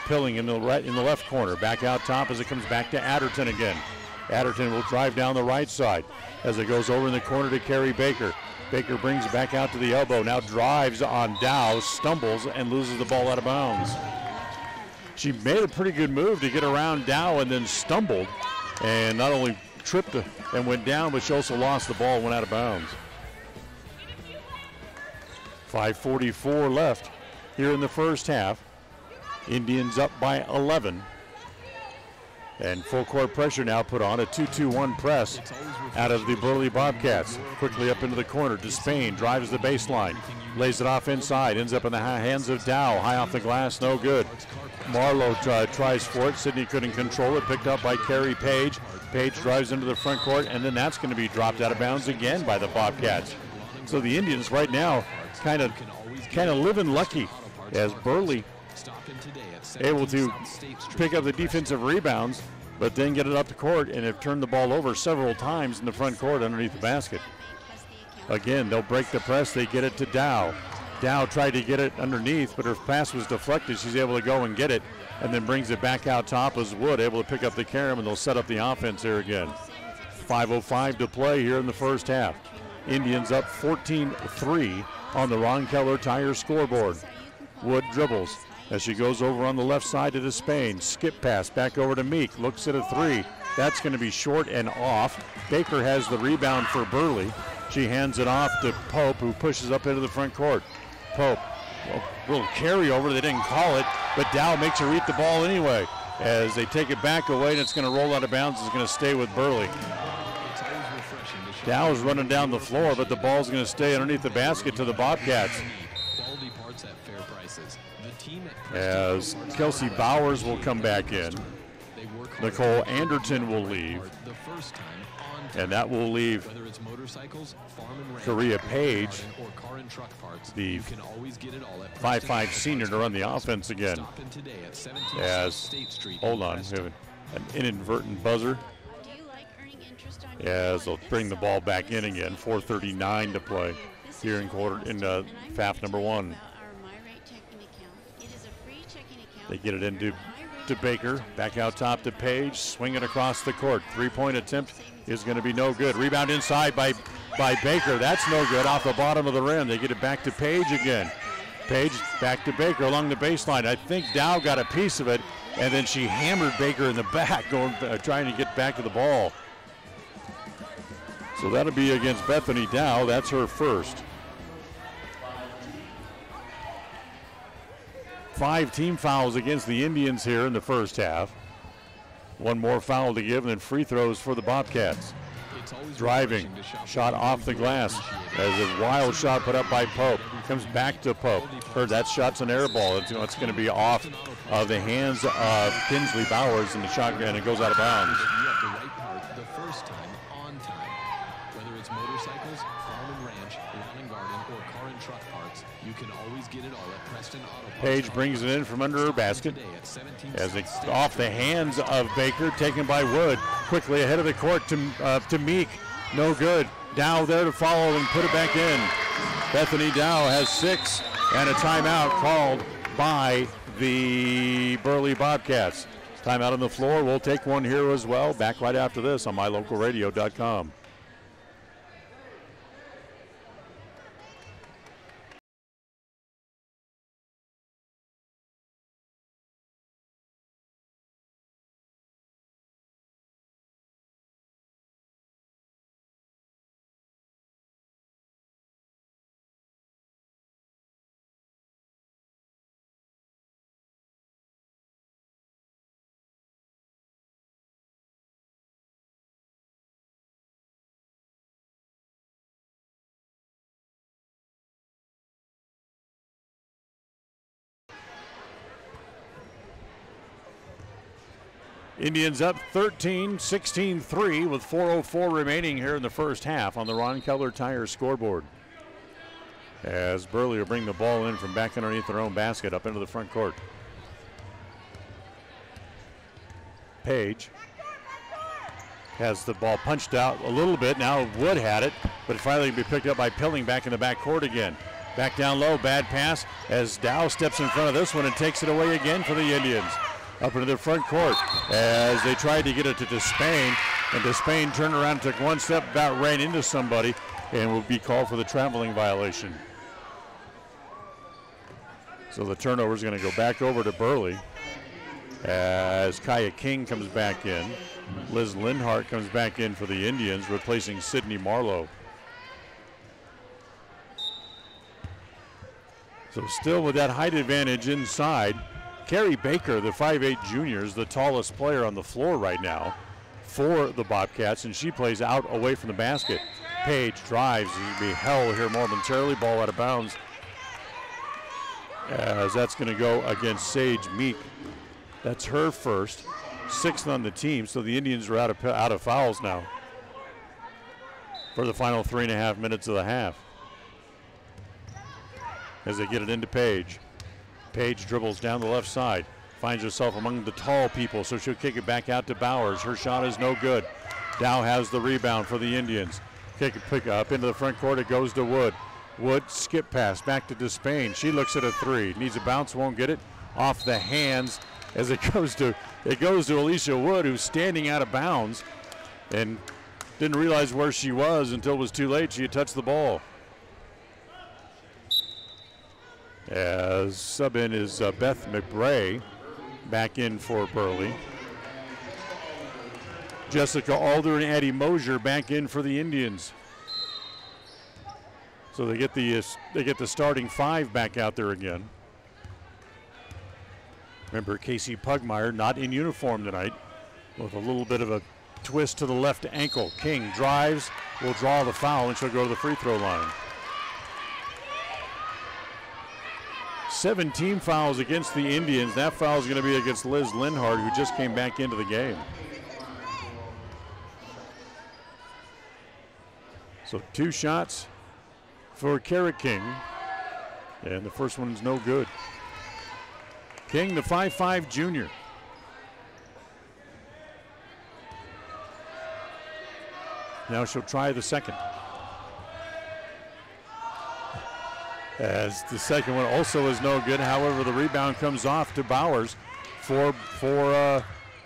Pilling in the left corner. Back out top as it comes back to Adderton again. Adderton will drive down the right side as it goes over in the corner to Carrie Baker. Baker brings it back out to the elbow. Now drives on Dow, stumbles, and loses the ball out of bounds. She made a pretty good move to get around Dow and then stumbled and not only tripped and went down, but she also lost the ball and went out of bounds. 5:44 left here in the first half. Indians up by 11. And full court pressure now put on, a 2-2-1 press out of the Burley Bobcats. Quickly up into the corner. Despain drives the baseline, lays it off inside, ends up in the hands of Dow. High off the glass, no good. Marlowe tries for it. Sydney couldn't control it. Picked up by Carrie Page. Page drives into the front court, and then that's going to be dropped out of bounds again by the Bobcats. So the Indians right now kind of living lucky, as Burley able to pick up the defensive rebounds, but then get it up the court and have turned the ball over several times in the front court underneath the basket. Again, they'll break the press. They get it to Dow. Dow tried to get it underneath, but her pass was deflected. She's able to go and get it and then brings it back out top as Wood able to pick up the carom, and they'll set up the offense here again. 5:05 to play here in the first half. Indians up 14-3 on the Ron Keller Tire scoreboard. Wood dribbles as she goes over on the left side to Despain. Skip pass back over to Meek. Looks at a three. That's going to be short and off. Baker has the rebound for Burley. She hands it off to Pope, who pushes up into the front court. Pope, a little carryover. They didn't call it, but Dow makes her eat the ball anyway. As they take it back away, and it's going to roll out of bounds. It's going to stay with Burley. Dow is running down the floor, but the ball's going to stay underneath the basket to the Bobcats. As Kelsey Bowers will come back in. Nicole Anderton will leave. And that will leave Korea Page, the 5'5 senior, to run the offense again. As, hold on, we have an inadvertent buzzer. As they'll bring the ball back in again. 4:39 to play here in FAF number 1. They get it into Baker, back out top to Page, swing it across the court. 3-point attempt is going to be no good. Rebound inside by Baker. That's no good, off the bottom of the rim. They get it back to Page again. Page back to Baker along the baseline. I think Dow got a piece of it and then she hammered Baker in the back, trying to get back to the ball. So that'll be against Bethany Dow. That's her first. 5 team fouls against the Indians here in the first half. One more foul to give, and then free throws for the Bobcats. Driving, shot off the glass as a wild shot put up by Pope. Comes back to Pope. That shot's an air ball. It's going to be off of the hands of Kinsley Bowers, and the shot, and it goes out of bounds.
You have the right part the first time, on time. Whether it's motorcycles, farm and ranch, lawn and garden, or car and truck parts, you can always get it all at Preston Auto Parts.
Page brings it in from under her basket as it's off the hands of Baker, taken by Wood. Quickly ahead of the court to Meek. No good. Dow there to follow and put it back in. Bethany Dow has 6 and a timeout called by the Burley Bobcats. Timeout on the floor. We'll take one here as well. Back right after this on mylocalradio.com. Indians up 13, 16-3 with 4:04 remaining here in the first half on the Ron Keller Tire scoreboard. As Burley will bring the ball in from back underneath their own basket up into the front court. Page has the ball punched out a little bit. Now Wood had it, but it finally be picked up by Pilling back in the back court again. Back down low, bad pass as Dow steps in front of this one and takes it away again for the Indians. Up into the front court as they tried to get it to Despain, and Despain turned around and took one step, about ran into somebody, and will be called for the traveling violation. So the turnover is going to go back over to Burley as Kaya King comes back in. Liz Lindhart comes back in for the Indians, replacing Sydney Marlowe. So still with that height advantage inside. Carrie Baker, the 5'8 junior, is the tallest player on the floor right now for the Bobcats, and she plays out away from the basket. Page drives. He'll be held here momentarily. Ball out of bounds as that's going to go against Sage Meek. That's her first, 6th on the team, so the Indians are out of fouls now for the final 3.5 minutes of the half as they get it into Page. Page dribbles down the left side, finds herself among the tall people, so she'll kick it back out to Bowers. Her shot is no good. Dow has the rebound for the Indians. Kick it pick up into the front court. It goes to Wood. Wood skip pass back to Despain. She looks at a 3. Needs a bounce, won't get it. Off the hands as it goes to Alicia Wood, who's standing out of bounds and didn't realize where she was until it was too late. She had touched the ball. As sub in is Beth McBray back in for Burley. Jessica Alder and Addie Mosier back in for the Indians. So they get the starting 5 back out there again. Remember, Casey Pugmire not in uniform tonight with a little bit of a twist to the left ankle. King drives, will draw the foul, and she'll go to the free throw line. 7 team fouls against the Indians. That foul is going to be against Liz Lindhart, who just came back into the game. So 2 shots for Kara King, and the first one's no good. King, the 5'5 junior. Now she'll try the second. As the second one also is no good. However, the rebound comes off to Bowers for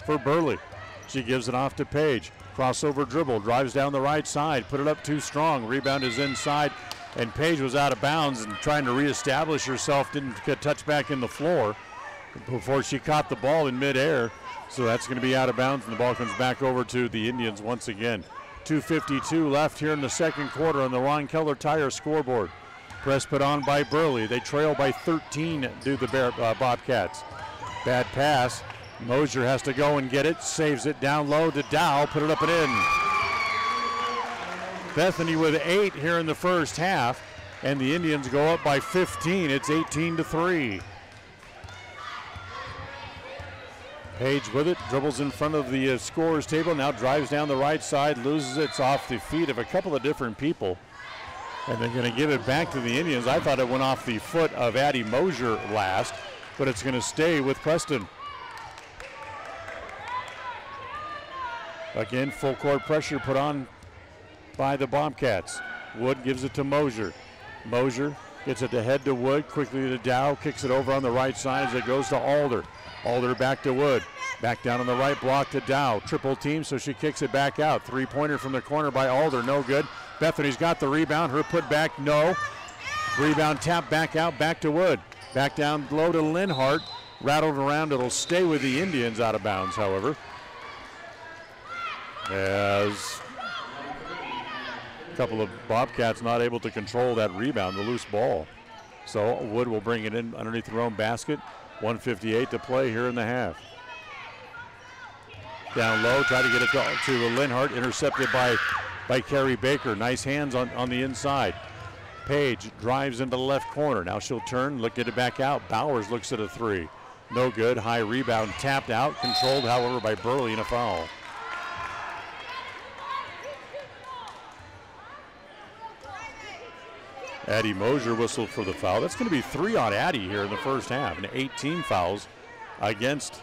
Burley. She gives it off to Page. Crossover dribble, drives down the right side, put it up too strong. Rebound is inside, and Page was out of bounds and trying to reestablish herself, didn't get touched back in the floor. before she caught the ball in midair. So that's going to be out of bounds, and the ball comes back over to the Indians once again. 2:52 left here in the second quarter on the Ron Keller Tire scoreboard. Press put on by Burley. They trail by 13 to the Bobcats. Bad pass. Mosier has to go and get it. Saves it down low to Dow. Put it up and in. Bethany with 8 here in the first half, and the Indians go up by 15. It's 18-3. Page with it, dribbles in front of the scorer's table, now drives down the right side, loses it. It's off the feet of a couple of different people. And they're going to give it back to the Indians. I thought it went off the foot of Addie Mosier last, but it's going to stay with Preston. Again, full court pressure put on by the Bobcats. Wood gives it to Mosier. Mosier gets it to head to Wood, quickly to Dow, kicks it over on the right side as it goes to Alder. Alder back to Wood. Back down on the right block to Dow. Triple team, so she kicks it back out. Three-pointer from the corner by Alder, no good. Bethany's got the rebound. Her put back, no. Rebound tap back out, back to Wood. Back down low to Linhart. Rattled around, it'll stay with the Indians out of bounds, however. As a couple of Bobcats not able to control that rebound, the loose ball. So Wood will bring it in underneath their own basket. 1:58 to play here in the half. Down low, try to get it to Linhart, intercepted by Carrie Baker. Nice hands on the inside. Page drives into the left corner. Now she'll turn, get it back out. Bowers looks at a three. No good. High rebound, tapped out, controlled, however, by Burley, and a foul. Addie Mosier whistled for the foul. That's going to be 3 on Addie here in the first half, and 18 fouls against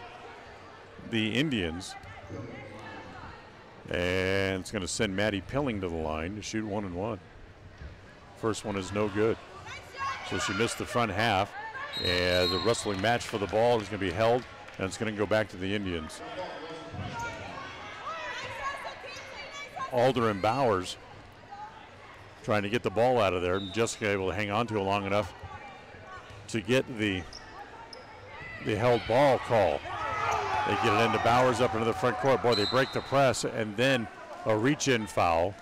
the Indians. And it's going to send Maddie Pilling to the line to shoot 1 and 1. First one is no good. So she missed the front half. And the wrestling match for the ball is going to be held, and it's going to go back to the Indians. Alder and Bowers trying to get the ball out of there. Jessica able to hang on to it long enough to get the held ball call. They get it into Bowers up into the front court. Boy, they break the press, and then a reach-in foul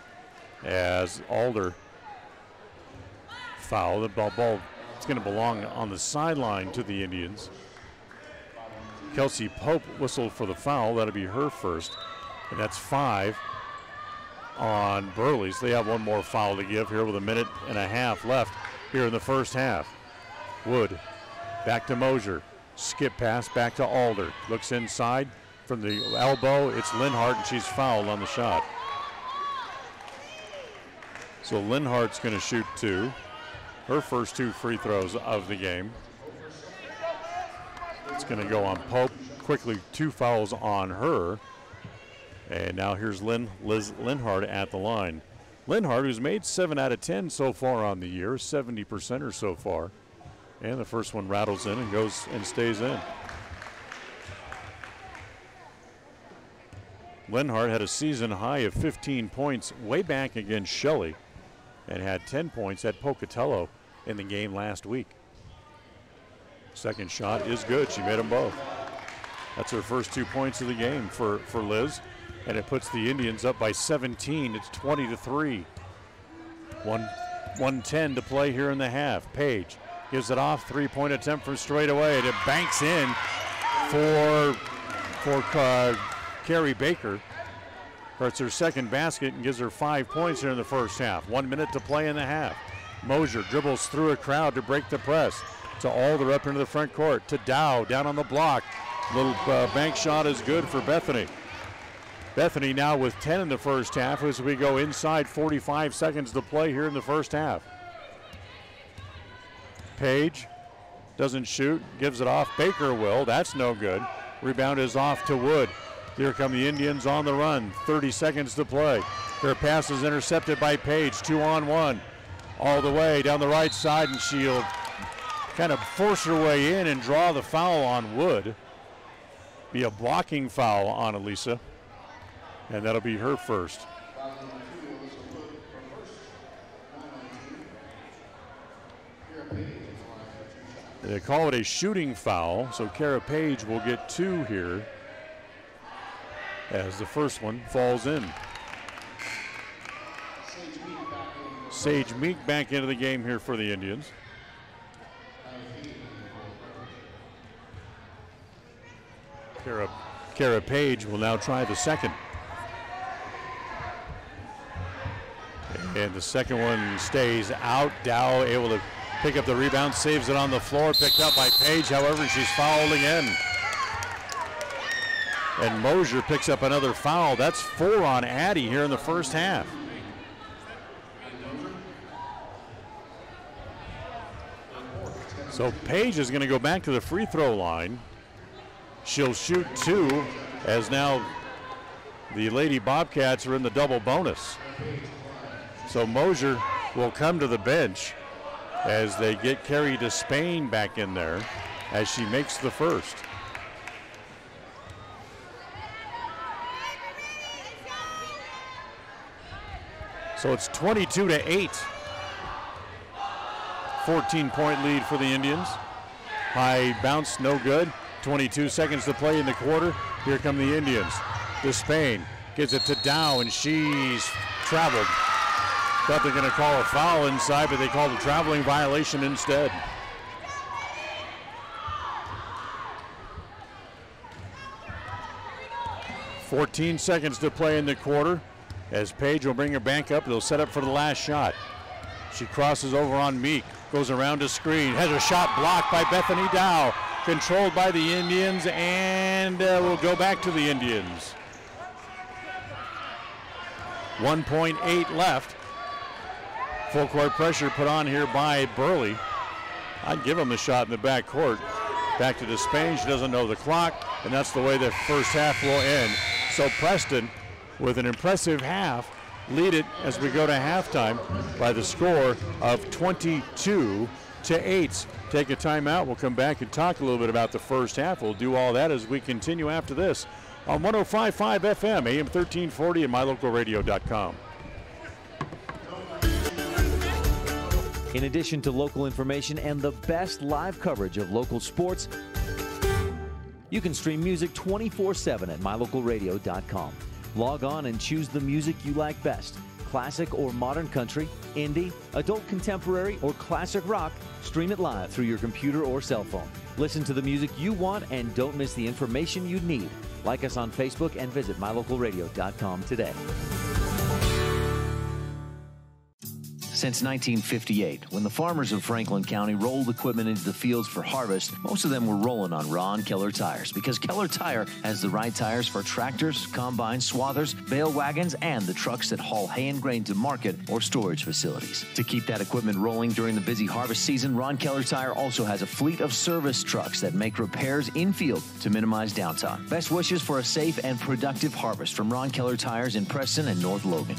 as Alder foul. The ball is going to belong on the sideline to the Indians. Kelsey Pope whistled for the foul. That'll be her first, and that's 5 on Burley. So they have one more foul to give here with 1.5 minutes left here in the first half. Wood back to Mosier. Skip pass back to Alder. Looks inside from the elbow. It's Linhart, and she's fouled on the shot. So Linhart's going to shoot 2. Her first 2 free throws of the game. It's going to go on Pope. Quickly 2 fouls on her. And now here's Liz Linhart at the line. Linhart, who's made 7 out of 10 so far on the year, 70% so far. And the first one rattles in and goes and stays in. Linhart had a season high of 15 points way back against Shelley and had 10 points at Pocatello in the game last week. Second shot is good. She made them both. That's her first 2 points of the game for Liz. And it puts the Indians up by 17. It's 20-3. 1:10 to play here in the half. Page gives it off. 3-point attempt from straight away. And it banks in for Carrie Baker. That's her second basket and gives her 5 points here in the first half. 1 minute to play in the half. Mosier dribbles through a crowd to break the press. To Alder up into the front court. To Dow down on the block. Little bank shot is good for Bethany. Bethany now with 10 in the first half as we go inside 45 seconds to play here in the first half. Page doesn't shoot, gives it off. Baker will, that's no good. Rebound is off to Wood. Here come the Indians on the run, 30 seconds to play. Their pass is intercepted by Page, 2-on-1. All the way down the right side, and she'll kind of force her way in and draw the foul on Wood. Be a blocking foul on Elisa. And that'll be her first. They call it a shooting foul, so Kara Page will get 2 here as the first one falls in. Sage Meek back into the game here for the Indians. Kara Page will now try the second. And the second one stays out. Dow able to pick up the rebound, saves it on the floor, picked up by Page. However, she's fouled again. And Mosier picks up another foul. That's 4 on Addie here in the first half. So Page is going to go back to the free throw line. She'll shoot 2 as now the Lady Bobcats are in the double bonus. So Mosier will come to the bench as they get Carrie Despain back in there as she makes the first. So it's 22-8. 14-point lead for the Indians. High bounce, no good. 22 seconds to play in the quarter. Here come the Indians. Despain gives it to Dow, and she's traveled. Thought they're going to call a foul inside, but they called a traveling violation instead. "14 seconds to play in the quarter as Page will bring her back up. They'll set up for the last shot. She crosses over on Meek, goes around a screen, has a shot blocked by Bethany Dow. Controlled by the Indians, and will go back to the Indians. 1.8 left. Full court pressure put on here by Burley. I'd give him a shot in the back court. Back to Despain, she doesn't know the clock, and that's the way the first half will end. So Preston, with an impressive half, lead it as we go to halftime by the score of 22-8. Take a timeout. We'll come back and talk a little bit about the first half. We'll do all that as we continue after this on 105.5 FM, AM 1340, and mylocalradio.com.
In addition to local information and the best live coverage of local sports, you can stream music 24/7 at mylocalradio.com. Log on and choose the music you like best. Classic or modern country, indie, adult contemporary, or classic rock. Stream it live through your computer or cell phone. Listen to the music you want and don't miss the information you need. Like us on Facebook and visit mylocalradio.com today. Since 1958, when the farmers of Franklin County rolled equipment into the fields for harvest, most of them were rolling on Ron Keller tires, because Keller Tire has the right tires for tractors, combines, swathers, bale wagons, and the trucks that haul hay and grain to market or storage facilities. To keep that equipment rolling during the busy harvest season, Ron Keller Tire also has a fleet of service trucks that make repairs in-field to minimize downtime. Best wishes for a safe and productive harvest from Ron Keller Tires in Preston and North Logan.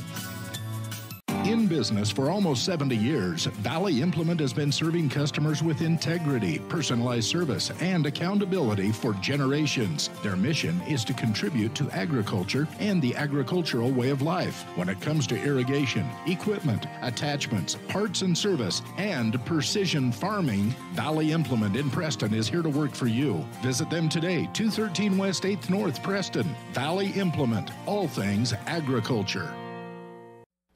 In business for almost 70 years, Valley Implement has been serving customers with integrity, personalized service, and accountability for generations. Their mission is to contribute to agriculture and the agricultural way of life. When it comes to irrigation, equipment, attachments, parts and service, and precision farming, Valley Implement in Preston is here to work for you. Visit them today, 213 West 8th North, Preston. Valley Implement, all things agriculture.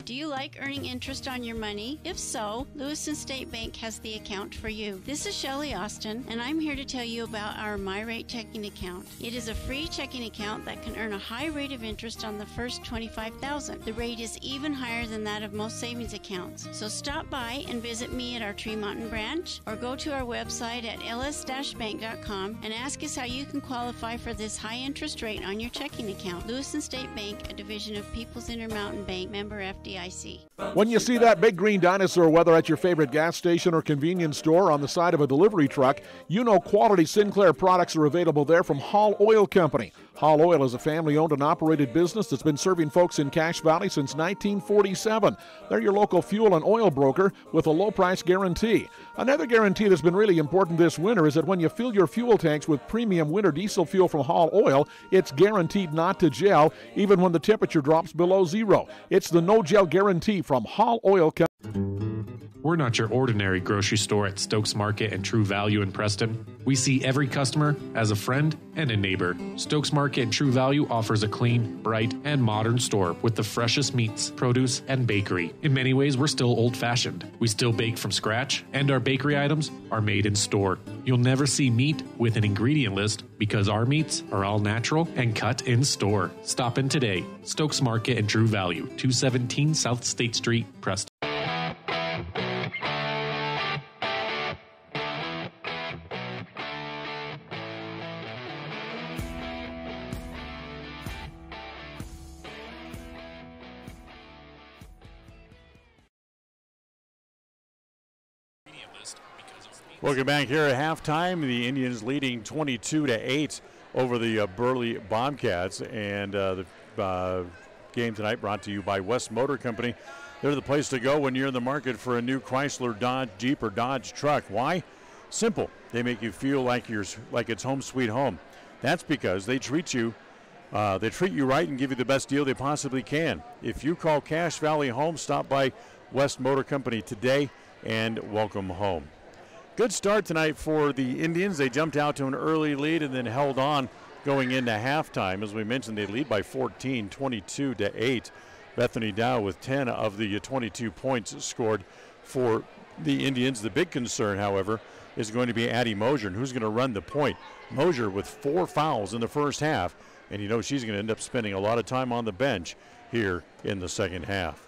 Do you like earning interest on your money? If so, Lewiston State Bank has the account for you. This is Shelley Austin, and I'm here to tell you about our MyRate checking account. It is a free checking account that can earn a high rate of interest on the first $25,000. The rate is even higher than that of most savings accounts. So stop by and visit me at our Tree Mountain branch, or go to our website at ls-bank.com and ask us how you can qualify for this high interest rate on your checking account. Lewiston State Bank, a division of People's Intermountain Bank, member FDIC.
When you see that big green dinosaur, whether at your favorite gas station or convenience store on the side of a delivery truck, you know quality Sinclair products are available there from Hall Oil Company. Hall Oil is a family-owned and operated business that's been serving folks in Cache Valley since 1947. They're your local fuel and oil broker with a low-price guarantee. Another guarantee that's been really important this winter is that when you fill your fuel tanks with premium winter diesel fuel from Hall Oil, it's guaranteed not to gel, even when the temperature drops below zero. It's the no-gel guarantee from Hall Oil Company.
We're not your ordinary grocery store at Stokes Market and True Value in Preston. We see every customer as a friend and a neighbor. Stokes Market and True Value offers a clean, bright, and modern store with the freshest meats, produce, and bakery. In many ways, we're still old-fashioned. We still bake from scratch, and our bakery items are made in store. You'll never see meat with an ingredient list because our meats are all natural and cut in store. Stop in today. Stokes Market and True Value, 217 South State Street, Preston.
Welcome back here at halftime. The Indians leading 22-8 over the Burley Bobcats, and the game tonight brought to you by West Motor Company. They're the place to go when you're in the market for a new Chrysler, Dodge, Jeep, or Dodge truck. Why? Simple. They make you feel like it's home sweet home. That's because they treat you right and give you the best deal they possibly can. If you call Cache Valley Home, stop by West Motor Company today and welcome home. Good start tonight for the Indians. They jumped out to an early lead and then held on going into halftime. As we mentioned, they lead by 14, 22-8. Bethany Dow with 10 of the 22 points scored for the Indians. The big concern, however, is going to be Addie Mosier, and who's going to run the point. Mosier with 4 fouls in the first half, and you know she's going to end up spending a lot of time on the bench here in the second half.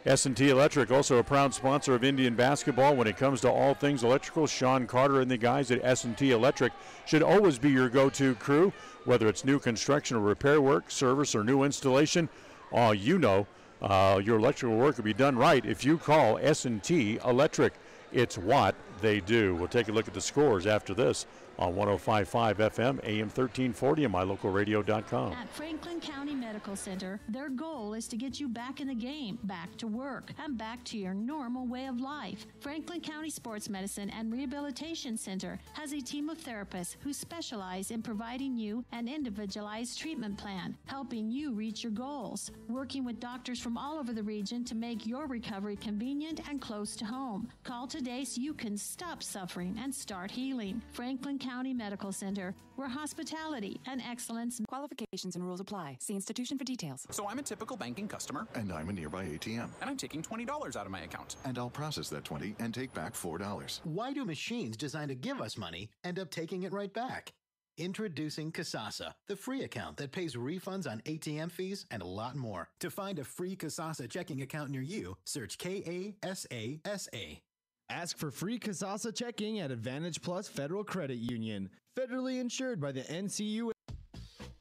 S&T Electric, also a proud sponsor of Indian basketball. When it comes to all things electrical, Sean Carter and the guys at S&T Electric should always be your go-to crew, whether it's new construction or repair work, service, or new installation. Your electrical work will be done right if you call S&T Electric. It's what they do. We'll take a look at the scores after this on 105.5 FM, AM 1340, and mylocalradio.com.
At Franklin County Medical Center, their goal is to get you back in the game, back to work, and back to your normal way of life. Franklin County Sports Medicine and Rehabilitation Center has a team of therapists who specialize in providing you an individualized treatment plan, helping you reach your goals, working with doctors from all over the region to make your recovery convenient and close to home. Call today so you can stop suffering and start healing. Franklin County Medical Center, where hospitality and excellence.
Qualifications and rules apply. See institution for details.
So I'm a typical banking customer.
And I'm a nearby ATM.
And I'm taking $20 out of my account.
And I'll process that $20 and take back $4.
Why do machines designed to give us money end up taking it right back? Introducing Kasasa, the free account that pays refunds on ATM fees and a lot more. To find a free Kasasa checking account near you, search KASASA.
Ask for free Kasasa checking at Advantage Plus Federal Credit Union, federally insured by the NCUA.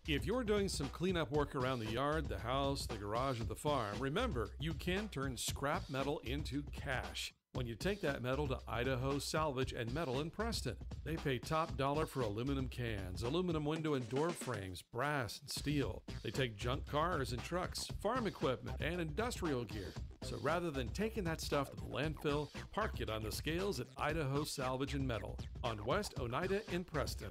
If you're doing some cleanup work around the yard, the house, the garage, or the farm, remember, you can turn scrap metal into cash when you take that metal to Idaho Salvage and Metal in Preston. They pay top dollar for aluminum cans, aluminum window and door frames, brass and steel. They take junk cars and trucks, farm equipment, and industrial gear. So rather than taking that stuff to the landfill, park it on the scales at Idaho Salvage and Metal on West Oneida in Preston.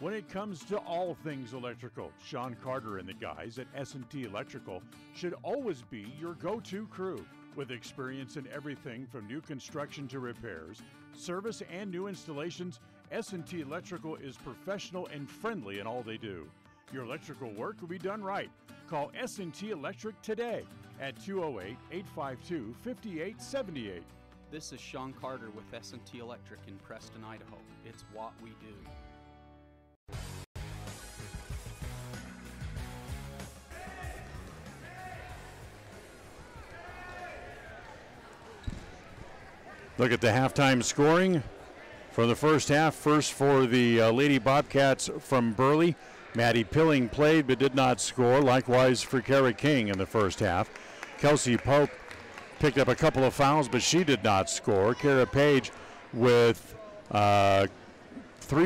When it comes to all things electrical, Sean Carter and the guys at S&T Electrical should always be your go-to crew. With experience in everything from new construction to repairs, service, and new installations, S&T Electrical is professional and friendly in all they do. Your electrical work will be done right. Call S&T Electric today at 208-852-5878.
This is Sean Carter with S&T Electric in Preston, Idaho. It's what we do.
Look at the halftime scoring for the first half. First for the Lady Bobcats from Burley. Maddie Pilling played but did not score. Likewise for Kara King in the first half. Kelsey Pope picked up a couple of fouls, but she did not score. Kara Page with 3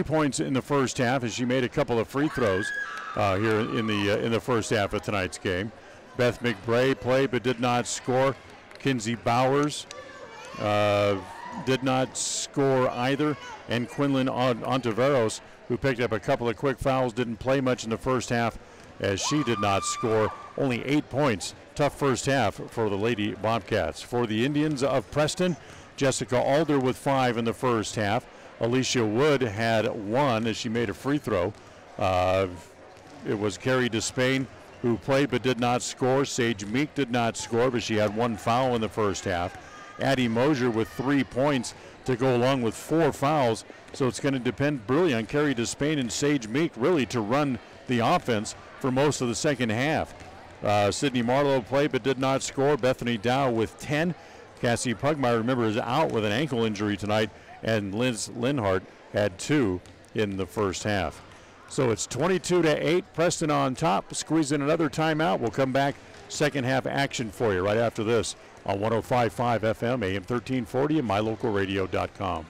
points in the first half as she made a couple of free throws here in the first half of tonight's game. Beth McBray played but did not score. Kinsey Bowers did not score either. And Quinlan Ontiveros, who picked up a couple of quick fouls, didn't play much in the first half as she did not score. Only 8 points. Tough first half for the Lady Bobcats. For the Indians of Preston, Jessica Alder with 5 in the first half. Alicia Wood had 1 as she made a free throw. It was Carrie Despain who played but did not score. Sage Meek did not score, but she had 1 foul in the first half. Addie Mosier with 3 points to go along with 4 fouls. So it's going to depend really on Carrie Despain and Sage Meek really to run the offense for most of the second half. Sydney Marlowe played but did not score. Bethany Dow with 10. Cassie Pugmire, remember, is out with an ankle injury tonight, and Liz Linhart had 2 in the first half. So it's 22-8, Preston on top, squeeze in another timeout. We'll come back, second half action for you right after this on 105.5 FM, AM 1340, and mylocalradio.com.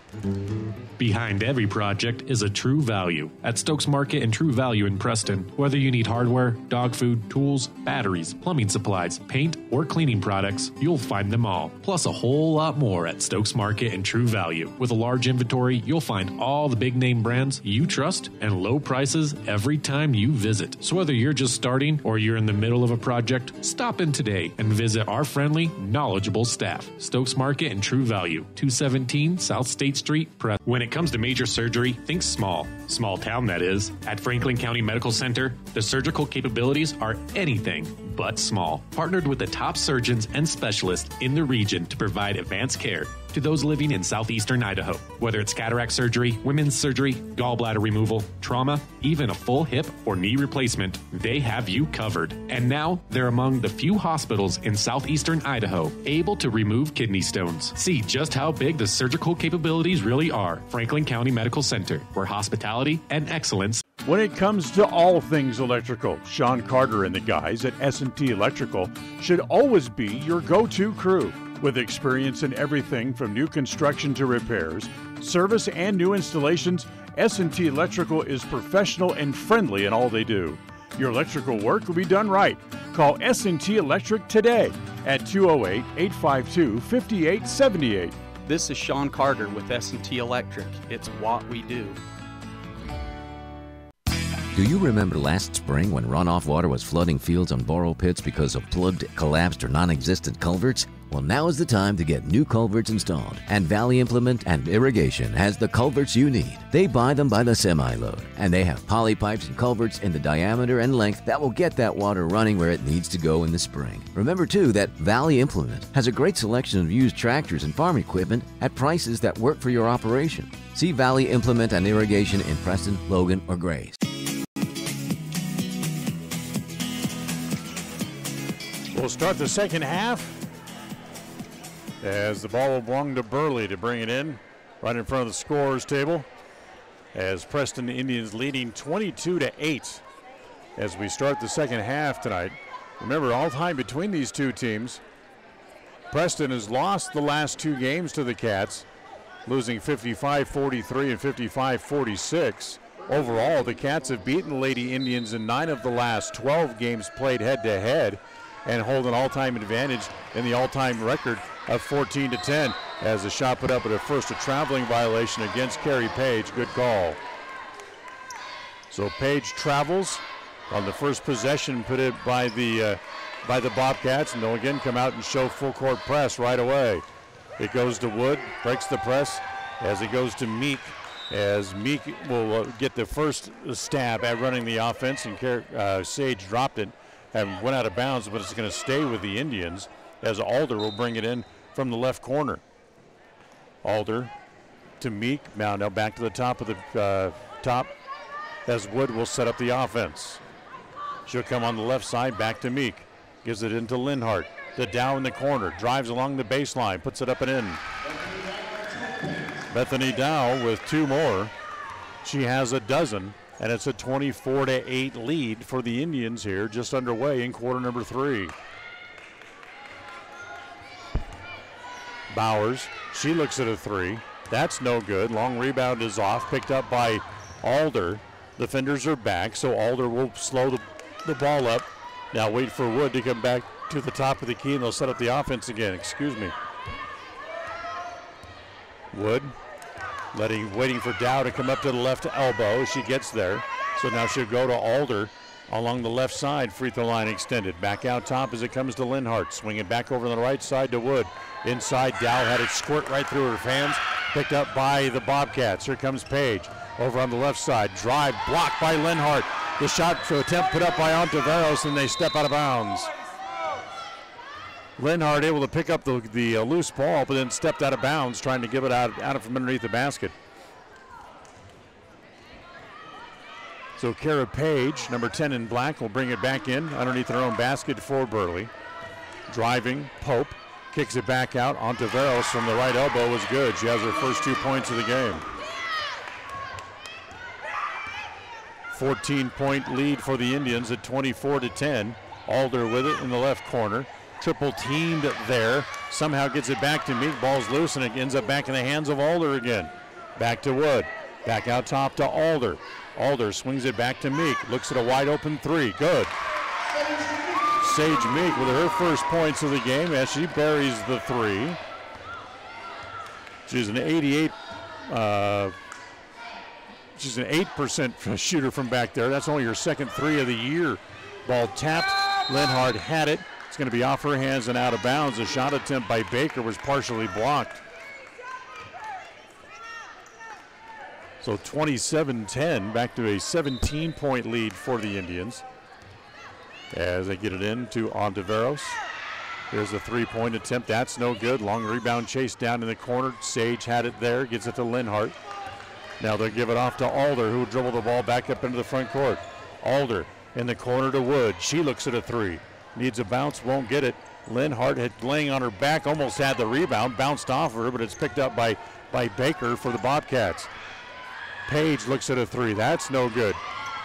Behind every project is a True Value. At Stokes Market and True Value in Preston, whether you need hardware, dog food, tools, batteries, plumbing supplies, paint, or cleaning products, you'll find them all. Plus a whole lot more at Stokes Market and True Value. With a large inventory, you'll find all the big name brands you trust and low prices every time you visit. So whether you're just starting or you're in the middle of a project, stop in today and visit our friendly, knowledgeable staff. Stokes Market and True Value, 217 South State Street, Preston. When it comes to major surgery, think small. Small town, that is. At Franklin County Medical Center, the surgical capabilities are anything but small. Partnered with the top surgeons and specialists in the region to provide advanced care to those living in southeastern Idaho. Whether it's cataract surgery, women's surgery, gallbladder removal, trauma, even a full hip or knee replacement, they have you covered. And now, they're among the few hospitals in southeastern Idaho able to remove kidney stones. See just how big the surgical capabilities really are. Franklin County Medical Center, where hospitality and excellence.
When it comes to all things electrical, Sean Carter and the guys at S&T Electrical should always be your go-to crew. With experience in everything from new construction to repairs, service, and new installations, S&T Electrical is professional and friendly in all they do. Your electrical work will be done right. Call S&T Electric today at 208-852-5878.
This is Sean Carter with S&T Electric. It's what we do.
Do you remember last spring when runoff water was flooding fields and borrow pits because of plugged, collapsed, or non-existent culverts? Well, now is the time to get new culverts installed. And Valley Implement and Irrigation has the culverts you need. They buy them by the semi-load, and they have poly pipes and culverts in the diameter and length that will get that water running where it needs to go in the spring. Remember, too, that Valley Implement has a great selection of used tractors and farm equipment at prices that work for your operation. See Valley Implement and Irrigation in Preston, Logan, or Grays.
We'll start the second half as the ball will belong to Burley to bring it in right in front of the scorer's table as Preston Indians leading 22-8 as we start the second half tonight. Remember, all time between these two teams, Preston has lost the last 2 games to the Cats, losing 55-43 and 55-46. Overall, the Cats have beaten the Lady Indians in 9 of the last 12 games played head-to-head and hold an all-time advantage in the all-time record of 14-10 as the shot put up at first a traveling violation against Carrie Page. Good call. So Page travels on the first possession put it by the Bobcats, and they'll again come out and show full court press right away. It goes to Wood, breaks the press as it goes to Meek, as Meek will get the first stab at running the offense, and Sage dropped it and went out of bounds, but it's going to stay with the Indians as Alder will bring it in from the left corner. Alder to Meek, now back to the top of the top as Wood will set up the offense. She'll come on the left side, back to Meek. Gives it into Linhart. The Dow in the corner, drives along the baseline, puts it up and in. Bethany Dow with 2 more. She has a dozen. And it's a 24-8 lead for the Indians here, just underway in quarter number 3. Bowers, she looks at a 3. That's no good. Long rebound is off, picked up by Alder. The Defenders are back, so Alder will slow the ball up. Now wait for Wood to come back to the top of the key, and they'll set up the offense again. Excuse me. Wood. Waiting for Dow to come up to the left elbow. She gets there. So now she'll go to Alder along the left side, free throw line extended. Back out top as it comes to Linhart. Swing it back over on the right side to Wood. Inside, Dow had it squirt right through her hands. Picked up by the Bobcats. Here comes Page. Over on the left side. Drive blocked by Linhart. The shot to attempt put up by Ontiveros, and they step out of bounds. Linhart able to pick up the loose ball, but then stepped out of bounds, trying to give it out from underneath the basket. So Kara Page, number 10 in black, will bring it back in underneath her own basket for Burley. Driving, Pope kicks it back out. Ontiveros from the right elbow was good. She has her first 2 points of the game. 14-point lead for the Indians at 24-10. Alder with it in the left corner. Triple teamed there. Somehow gets it back to Meek. Ball's loose and it ends up back in the hands of Alder again. Back to Wood. Back out top to Alder. Alder swings it back to Meek. Looks at a wide open three. Good. Sage Meek with her first points of the game as she buries the three. She's an 8% shooter from back there. That's only her second three of the year. Ball tapped. Linhart had it. It's going to be off her hands and out of bounds. A shot attempt by Baker was partially blocked. So 27-10, back to a 17-point lead for the Indians as they get it into Ontiveros. Here's a three-point attempt. That's no good. Long rebound chase down in the corner. Sage had it there. Gets it to Linhart. Now they'll give it off to Alder, who will dribble the ball back up into the front court. Alder in the corner to Wood. She looks at a three. Needs a bounce, won't get it. Linhart had laying on her back, almost had the rebound. Bounced off her, but it's picked up by Baker for the Bobcats. Page looks at a three. That's no good.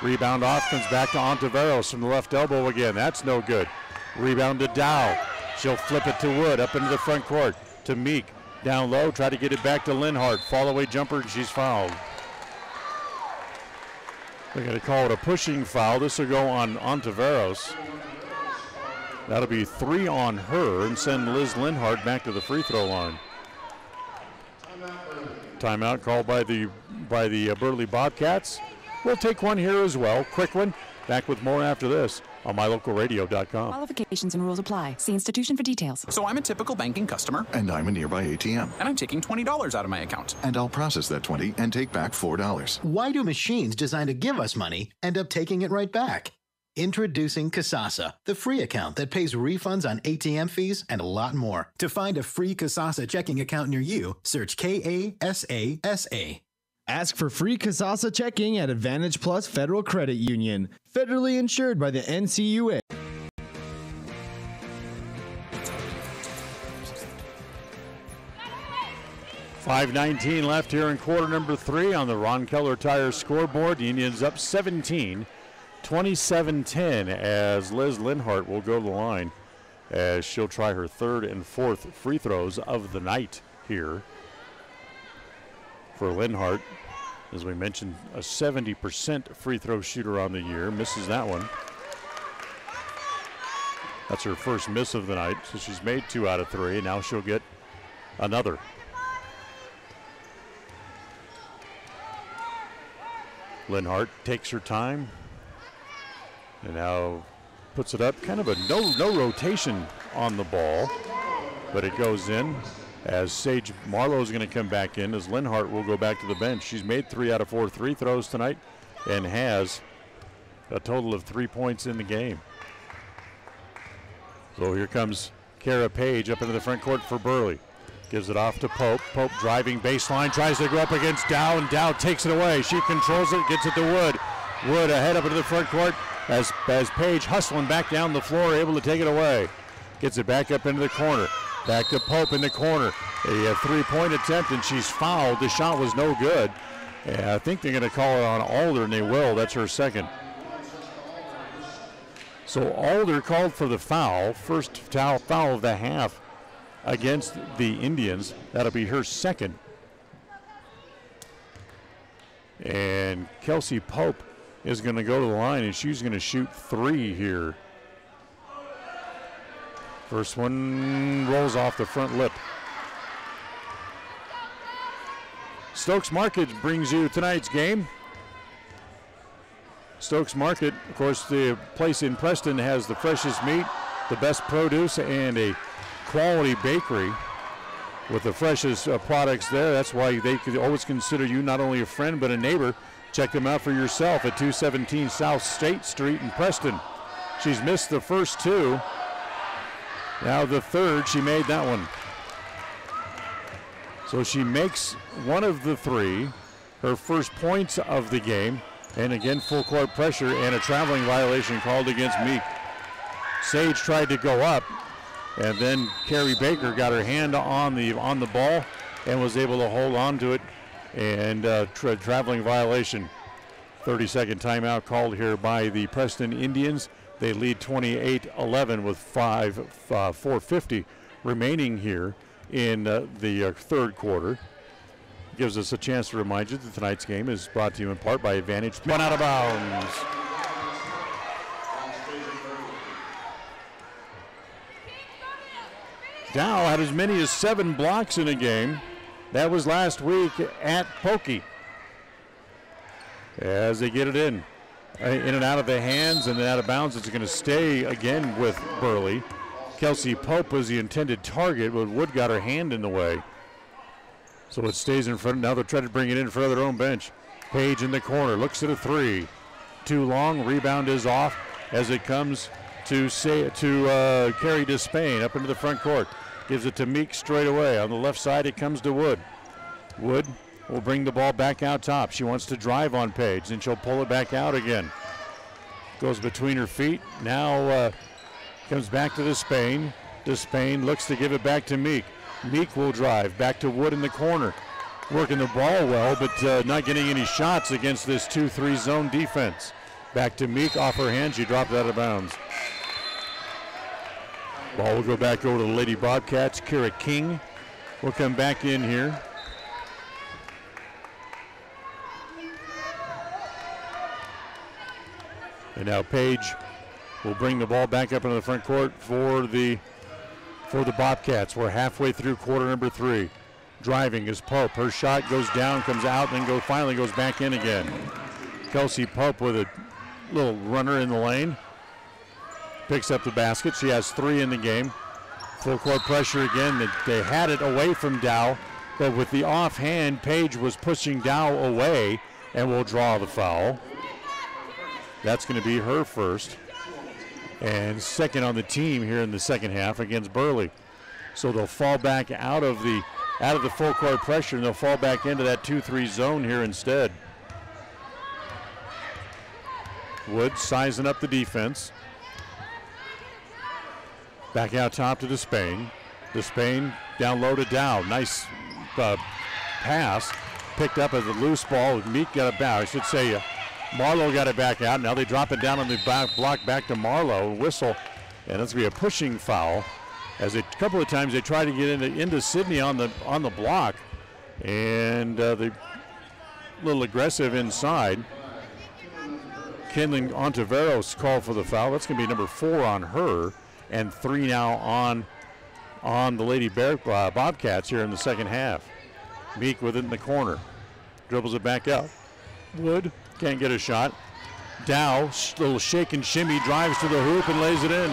Rebound off, comes back to Ontiveros from the left elbow again. That's no good. Rebound to Dow. She'll flip it to Wood up into the front court to Meek. Down low, try to get it back to Linhart. Fall away jumper, and she's fouled. They're going to call it a pushing foul. This will go on Ontiveros. That'll be 3 on her and send Liz Linhart back to the free throw line. Timeout called by the Burley Bobcats. We'll take one here as well. Quick one. Back with more after this on mylocalradio.com.
Qualifications and rules apply. See institution for details.
So I'm a typical banking customer.
And I'm a nearby ATM.
And I'm taking $20 out of my account.
And I'll process that 20 and take back $4.
Why do machines designed to give us money end up taking it right back? Introducing Kasasa, the free account that pays refunds on ATM fees and a lot more. To find a free Kasasa checking account near you, search Kasasa.
Ask for free Kasasa checking at Advantage Plus Federal Credit Union. Federally insured by the NCUA.
.5:19 left here in quarter number 3 on the Ron Keller Tire scoreboard. The Indians up 17, 27-10 as Liz Linhart will go to the line as she'll try her third and fourth free throws of the night here. For Linhart, as we mentioned, a 70% free throw shooter on the year. Misses that one. That's her first miss of the night, so she's made 2 out of 3. Now she'll get another. Linhart takes her time and now puts it up. Kind of a no rotation on the ball, but it goes in as Sage Marlowe is going to come back in as Linhart will go back to the bench. She's made 3 out of 4 free throws tonight and has a total of 3 points in the game. So here comes Kara Page up into the front court for Burley. Gives it off to Pope. Pope driving baseline, tries to go up against Dow, and Dow takes it away. She controls it, gets it to Wood. Wood ahead up into the front court as Page hustling back down the floor, able to take it away. Gets it back up into the corner. Back to Pope in the corner. A three-point attempt, and she's fouled. The shot was no good. And I think they're going to call it on Alder, and they will. That's her second. So Alder called for the foul. First foul of the half against the Indians. That'll be her second. And Kelsey Pope is going to go to the line, and she's going to shoot 3 here. First one rolls off the front lip. Stokes Market brings you tonight's game. Stokes Market, of course, the place in Preston has the freshest meat, the best produce, and a quality bakery with the freshest products there. That's why they could always consider you not only a friend but a neighbor. Check them out for yourself at 217 South State Street in Preston. She's missed the first two. Now the third, she made that one. So she makes one of the three, her first points of the game. And again, full court pressure and a traveling violation called against Meek. Sage tried to go up, and then Carrie Baker got her hand on the ball and was able to hold on to it. And traveling violation. 30-second timeout called here by the Preston Indians. They lead 28-11 with 4:50 remaining here in the third quarter. Gives us a chance to remind you that tonight's game is brought to you in part by Advantage. One out of bounds. Dow had as many as 7 blocks in a game. That was last week at Pokey. As they get it in and out of the hands and then out of bounds, it's going to stay again with Burley. Kelsey Pope was the intended target, but Wood got her hand in the way. So it stays in front. Now they're trying to bring it in front of their own bench. Page in the corner, looks at a three. Too long, rebound is off as it comes to Carrie Despain up into the front court. Gives it to Meek straight away. On the left side, it comes to Wood. Wood will bring the ball back out top. She wants to drive on Page, and she'll pull it back out again. Goes between her feet. Now comes back to Despain. Despain looks to give it back to Meek. Meek will drive back to Wood in the corner. Working the ball well, but not getting any shots against this 2-3 zone defense. Back to Meek, off her hand, she dropped out of bounds. Ball will go back over to the Lady Bobcats. Kira King will come back in here. And now Page will bring the ball back up into the front court for the Bobcats. We're halfway through quarter number 3. Driving is Pope. Her shot goes down, comes out, and then finally goes back in again. Kelsey Pope with a little runner in the lane. Picks up the basket. She has 3 in the game. Full court pressure again. They had it away from Dow, but with the offhand, Page was pushing Dow away and will draw the foul. That's going to be her first. And second on the team here in the second half against Burley. So they'll fall back out of the full court pressure, and they'll fall back into that 2-3 zone here instead. Wood sizing up the defense. Back out top to Despain. Despain down low to Dow. Nice pass. Picked up as a loose ball. Meek got it back. I should say Marlowe got it back out. Now they drop it down on the block back to Marlowe. Whistle. And that's going to be a pushing foul. As a couple of times they try to get into Sydney on the block. And the little aggressive inside. Kenlyn Ontiveros called for the foul. That's going to be number 4 on her. And 3 now on the Lady Bobcats here in the second half. Meek with it in the corner. Dribbles it back out. Wood can't get a shot. Dow, little shake and shimmy, drives to the hoop and lays it in.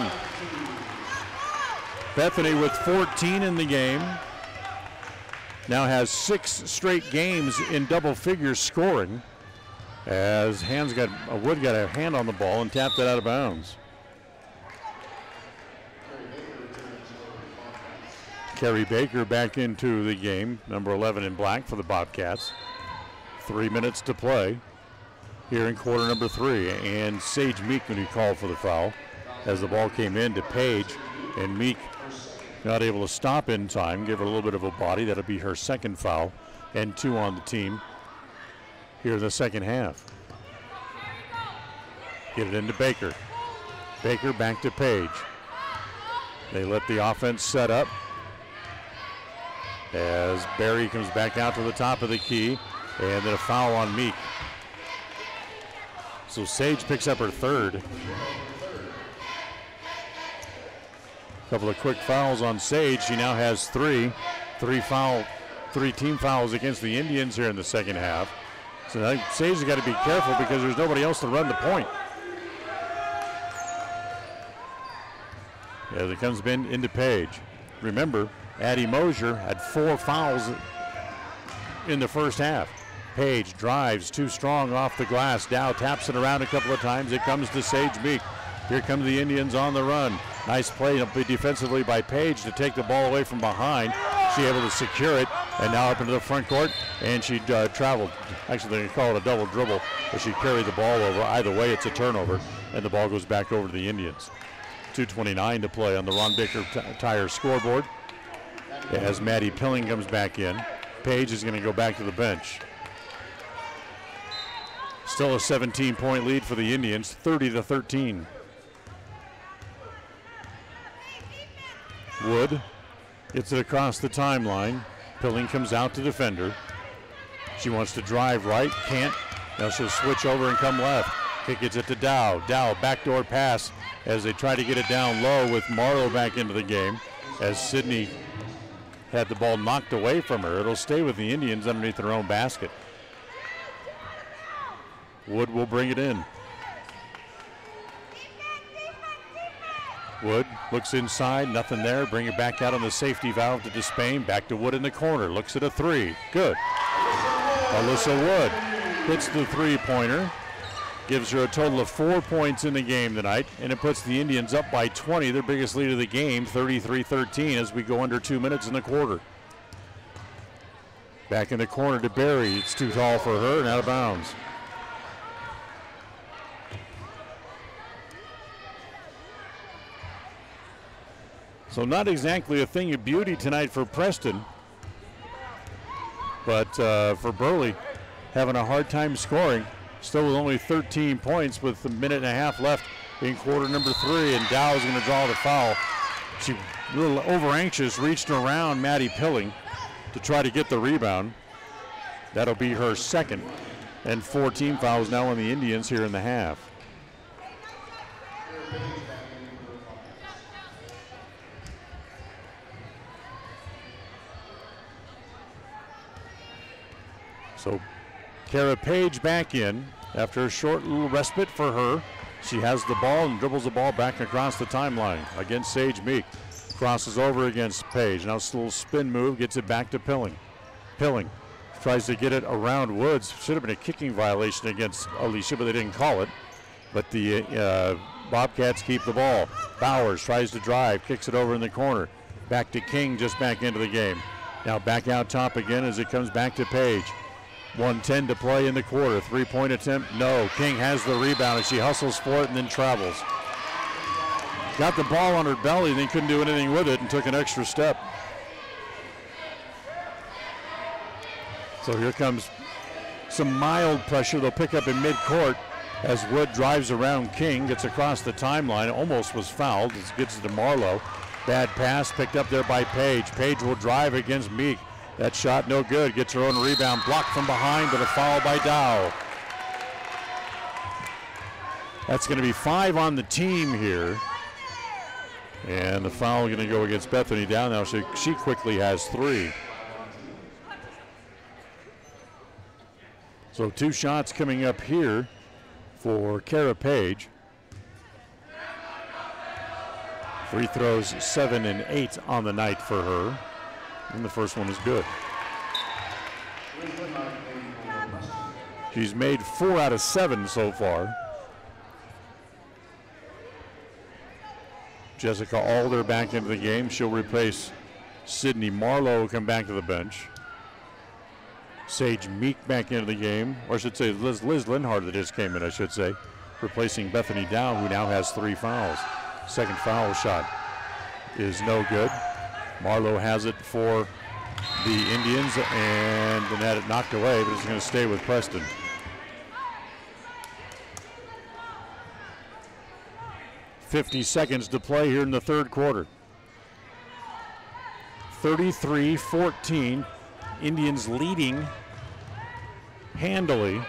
Bethany with 14 in the game. Now has 6 straight games in double figures scoring. As Wood got a hand on the ball and tapped it out of bounds. Carrie Baker back into the game, number 11 in black for the Bobcats. 3 minutes to play here in quarter number 3. And Sage Meekman who called for the foul as the ball came in to Page. And Meek not able to stop in time, give her a little bit of a body. That'll be her second foul and 2 on the team here in the second half. Get it into Baker. Baker back to Page. They let the offense set up. As Barry comes back out to the top of the key, and then a foul on Meek. So Sage picks up her third. A couple of quick fouls on Sage. She now has 3 team fouls against the Indians here in the second half. So I think Sage has got to be careful because there's nobody else to run the point. As it comes into Page. Remember, Addie Mosier had 4 fouls in the first half. Page drives too strong off the glass. Dow taps it around a couple of times. It comes to Sage Meek. Here come the Indians on the run. Nice play defensively by Page to take the ball away from behind. She able to secure it, and now up into the front court, and she traveled. Actually, they call it a double dribble, but she carried the ball over. Either way, it's a turnover, and the ball goes back over to the Indians. 2:29 to play on the Ron Baker Tire scoreboard. As Maddie Pilling comes back in, Page is going to go back to the bench. Still a 17-point lead for the Indians, 30-13. Wood gets it across the timeline. Pilling comes out to defend her. She wants to drive right, can't. Now she'll switch over and come left. Kick gets it to Dow. Dow, backdoor pass as they try to get it down low with Marlowe back into the game. As Sydney had the ball knocked away from her. It'll stay with the Indians underneath their own basket. Wood will bring it in. Wood looks inside, nothing there. Bring it back out on the safety valve to Despain. Back to Wood in the corner. Looks at a 3. Good. Alyssa Wood hits the 3-pointer. Gives her a total of 4 points in the game tonight, and it puts the Indians up by 20, their biggest lead of the game, 33-13 as we go under 2 minutes in the quarter. Back in the corner to Barry. It's too tall for her and out of bounds. So not exactly a thing of beauty tonight for Preston, but for Burley, having a hard time scoring. Still with only 13 points with a minute and a half left in quarter number 3, and Dow is going to draw the foul. She, a little over-anxious, reached around Maddie Pilling to try to get the rebound. That'll be her second, and 4 team fouls now on the Indians here in the half. So Kara Page back in after a short little respite for her. She has the ball and dribbles the ball back across the timeline against Sage Meek. Crosses over against Page. Now a little spin move, gets it back to Pilling. Pilling tries to get it around Woods. Should have been a kicking violation against Alicia, but they didn't call it. But the Bobcats keep the ball. Bowers tries to drive, kicks it over in the corner. Back to King, just back into the game. Now back out top again as it comes back to Page. 1:10 to play in the quarter. 3-point attempt, no. King has the rebound, and she hustles for it and then travels. Got the ball on her belly, then couldn't do anything with it and took an extra step. So here comes some mild pressure. They'll pick up in midcourt as Wood drives around King, gets across the timeline, almost was fouled. It gets it to Marlowe. Bad pass picked up there by Page. Page will drive against Meek. That shot no good, gets her own rebound, blocked from behind, but a foul by Dow. That's going to be 5 on the team here. And the foul going to go against Bethany Dow now. She quickly has 3. So 2 shots coming up here for Kara Page. Free throws 7 and 8 on the night for her. And the first one is good. She's made 4 out of 7 so far. Jessica Alder back into the game. She'll replace Sydney Marlowe, come back to the bench. Sage Meek back into the game, or I should say Liz Linhart that just came in, I should say, replacing Bethany Dow, who now has 3 fouls. Second foul shot is no good. Marlowe has it for the Indians and then had it knocked away, but it's going to stay with Preston. .50 seconds to play here in the third quarter. 33-14. Indians leading handily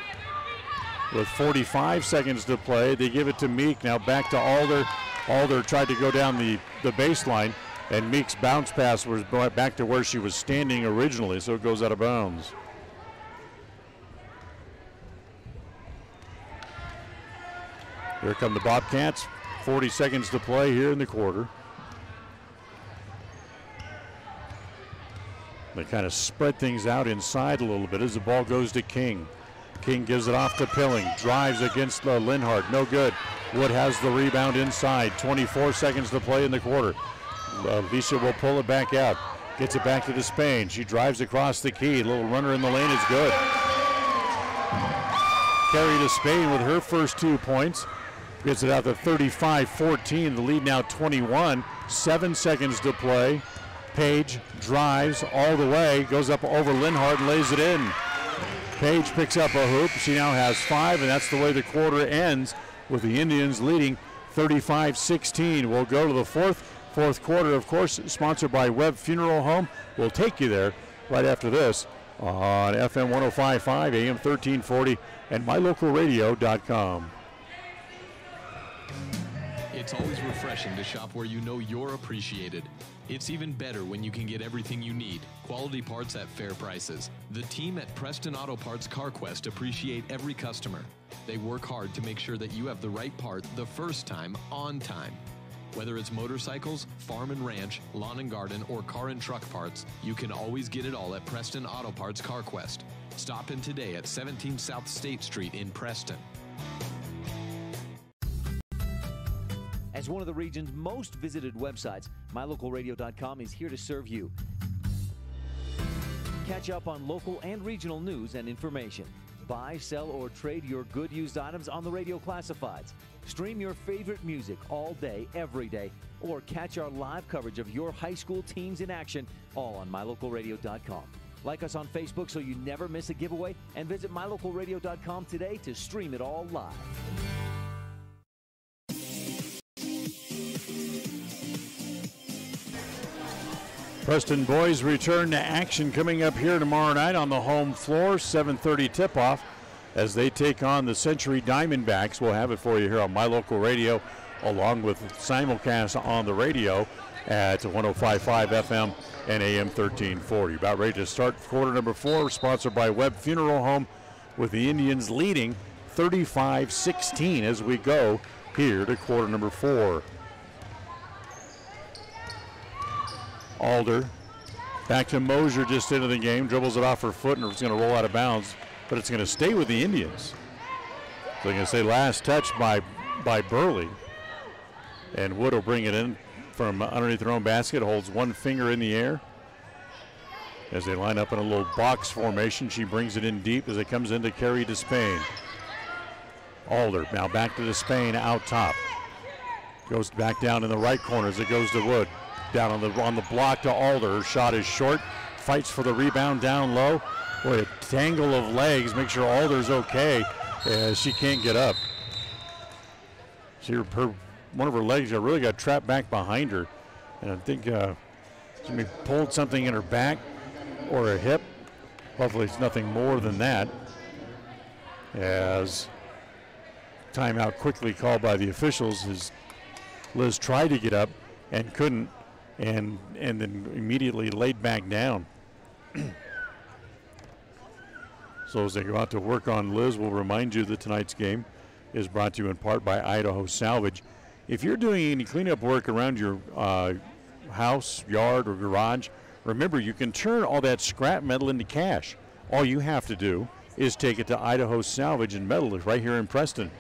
with 45 seconds to play. They give it to Meek. Now back to Alder. Alder tried to go down the baseline, and Meek's bounce pass was brought back to where she was standing originally, so it goes out of bounds. Here come the Bobcats. 40 seconds to play here in the quarter. They kind of spread things out inside a little bit as the ball goes to King. King gives it off to Pilling. Drives against Linhart. No good. Wood has the rebound inside. 24 seconds to play in the quarter. Lisa will pull it back out. Gets it back to Despain. She drives across the key. Little runner in the lane is good. Carrie Despain with her first 2 points. Gets it out to 35-14. The lead now 21. 7 seconds to play. Page drives all the way. Goes up over Linhart and lays it in. Page picks up a hoop. She now has 5, and that's the way the quarter ends with the Indians leading 35-16. We'll go to the fourth quarter, of course, sponsored by Webb Funeral Home. We'll take you there right after this on FM 105.5, AM 1340, and mylocalradio.com.
It's always refreshing to shop where you know you're appreciated. It's even better when you can get everything you need. Quality parts at fair prices. The team at Preston Auto Parts CarQuest appreciate every customer. They work hard to make sure that you have the right part the first time, on time. Whether it's motorcycles, farm and ranch, lawn and garden, or car and truck parts, you can always get it all at Preston Auto Parts CarQuest. Stop in today at 17 South State Street in Preston.
As one of the region's most visited websites, mylocalradio.com is here to serve you. Catch up on local and regional news and information. Buy, sell, or trade your good used items on the radio classifieds. Stream your favorite music all day, every day, or catch our live coverage of your high school teams in action, all on mylocalradio.com. Like us on Facebook so you never miss a giveaway, and visit mylocalradio.com today to stream it all live.
Preston boys return to action coming up here tomorrow night on the home floor. 7:30 tip-off as they take on the Century Diamondbacks. We'll have it for you here on My Local Radio, along with simulcast on the radio at 105.5 FM and AM 1340. About ready to start quarter number 4, sponsored by Webb Funeral Home, with the Indians leading 35-16 as we go here to quarter number 4. Alder back to Mosier just into the game, dribbles it off her foot, and it's going to roll out of bounds, but it's going to stay with the Indians. So they're going to say last touch by Burley, and Wood will bring it in from underneath their own basket, holds one finger in the air. As they line up in a little box formation, she brings it in deep as it comes into Carrie Despain. Alder now back to Despain out top. Goes back down in the right corner as it goes to Wood. Down on the block to Alder. Her shot is short. Fights for the rebound down low. Boy, a tangle of legs. Make sure Alder's okay as she can't get up. One of her legs really got trapped back behind her. And I think she pulled something in her back or her hip. Hopefully it's nothing more than that. As timeout quickly called by the officials as Liz tried to get up and couldn't. And then immediately laid back down. So as they go out to work on Liz, we'll remind you that tonight's game is brought to you in part by Idaho Salvage. If you're doing any cleanup work around your house, yard, or garage, remember you can turn all that scrap metal into cash. All you have to do is take it to Idaho Salvage and Metal right here in Preston.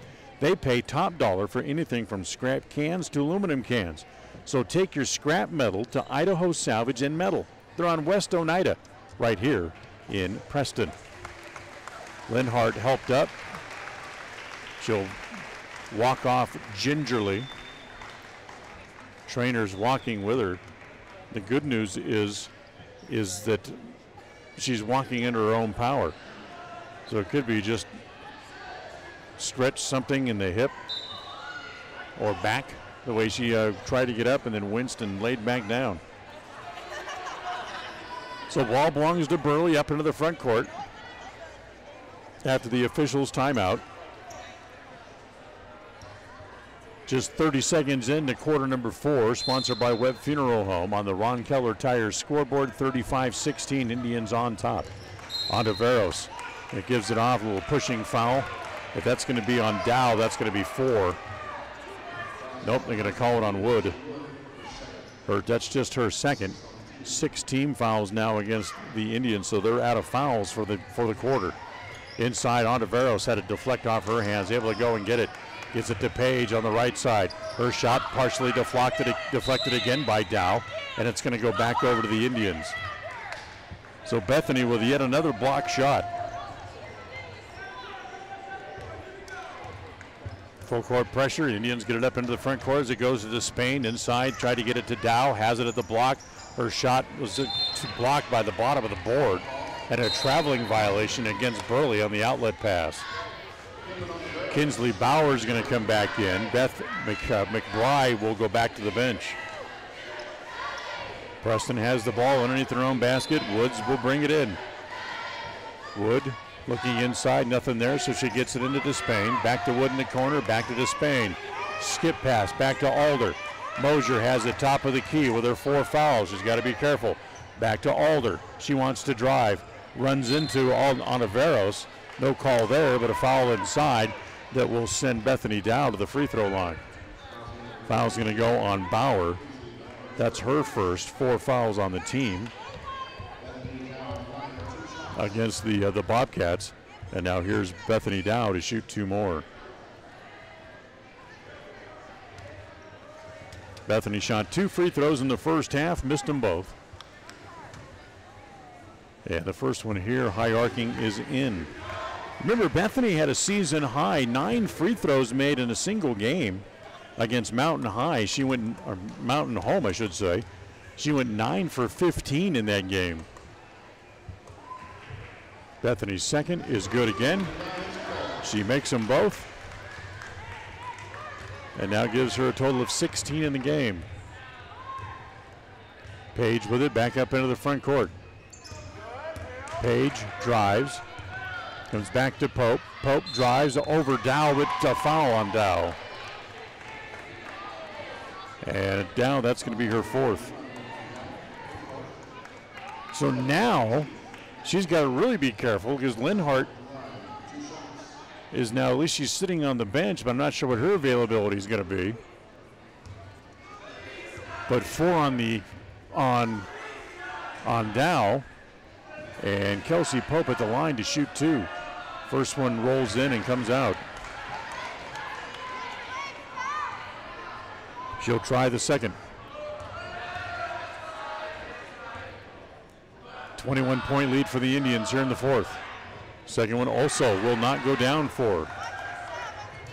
They pay top dollar for anything from scrap cans to aluminum cans. So take your scrap metal to Idaho Salvage and Metal. They're on West Oneida, right here in Preston. Linhart helped up. She'll walk off gingerly. Trainer's walking with her. The good news is that she's walking under her own power. So it could be just stretch something in the hip or back, the way she tried to get up and then winced and laid back down. So ball belongs to Burley up into the front court after the officials' timeout. Just 30 seconds into quarter number 4, sponsored by Webb Funeral Home on the Ron Keller Tires scoreboard. 35-16, Indians on top. On to Veros. It gives it off, a little pushing foul If that's going to be on Dow, that's going to be 4. Nope, they're going to call it on Wood. That's just her second. 6 team fouls now against the Indians, so they're out of fouls for the quarter. Inside, Ontiveros had it deflect off her hands, able to go and get it. Gets it to Page on the right side. Her shot partially deflected again by Dow, and it's going to go back over to the Indians. So Bethany with yet another block shot. Full court pressure. Indians get it up into the front court as it goes to Spain. Inside, tried to get it to Dow. Has it at the block. Her shot was blocked by the bottom of the board. And a traveling violation against Burley on the outlet pass. Kinsley Bauer's going to come back in. Beth McBride will go back to the bench. Preston has the ball underneath their own basket. Woods will bring it in. Wood looking inside, nothing there, so she gets it into Despain. Back to Wood in the corner, back to Despain. Skip pass, back to Alder. Mosier has the top of the key with her 4 fouls. She's got to be careful. Back to Alder. She wants to drive. Runs into Ontiveros. No call there, but a foul inside that will send Bethany down to the free throw line. Foul's going to go on Bauer. That's her first. 4 fouls on the team against the Bobcats. And now here's Bethany Dow to shoot 2 more. Bethany shot 2 free throws in the first half, missed them both. And the first one here, high arcing, is in. Remember, Bethany had a season high 9 free throws made in a single game against Mountain High. She went, or Mountain Home, I should say. She went 9 for 15 in that game. Bethany's second is good again. She makes them both. And now gives her a total of 16 in the game. Page with it, back up into the front court. Page drives, comes back to Pope. Pope drives over Dow, but a foul on Dow. And Dow, that's going to be her 4th. So now she's got to really be careful because Linhart is now, at least she's sitting on the bench, but I'm not sure what her availability is going to be. But 4 on Dow. And Kelsey Pope at the line to shoot 2. First one rolls in and comes out. She'll try the second. 21-point lead for the Indians here in the 4th. Second one also will not go down for her.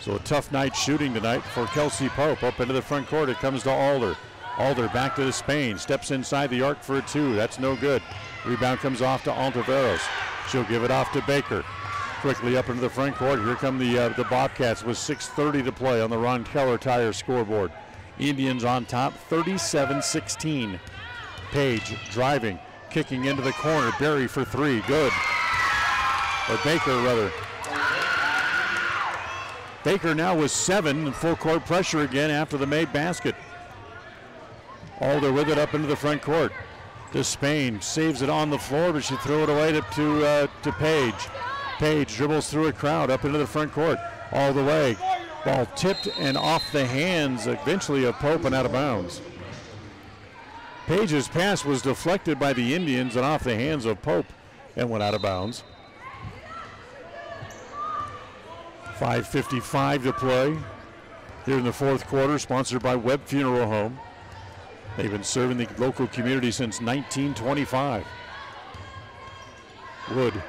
So a tough night shooting tonight for Kelsey Pope. Up into the front court, it comes to Alder. Alder back to Spain, steps inside the arc for a 2. That's no good. Rebound comes off to Ontiveros. She'll give it off to Baker. Quickly up into the front court. Here come the Bobcats with 6:30 to play on the Ron Keller Tire scoreboard. Indians on top, 37-16. Page driving, kicking into the corner. Berry for 3, good. Or Baker, rather. Baker now with 7, full court pressure again after the made basket. Alder with it up into the front court. Despain saves it on the floor, but she threw it away to Page. Page dribbles through a crowd up into the front court all the way. Ball tipped and off the hands eventually of Pope and out of bounds. Page's pass was deflected by the Indians and off the hands of Pope and went out of bounds. 5:55 to play here in the 4th quarter, sponsored by Webb Funeral Home. They've been serving the local community since 1925. Wood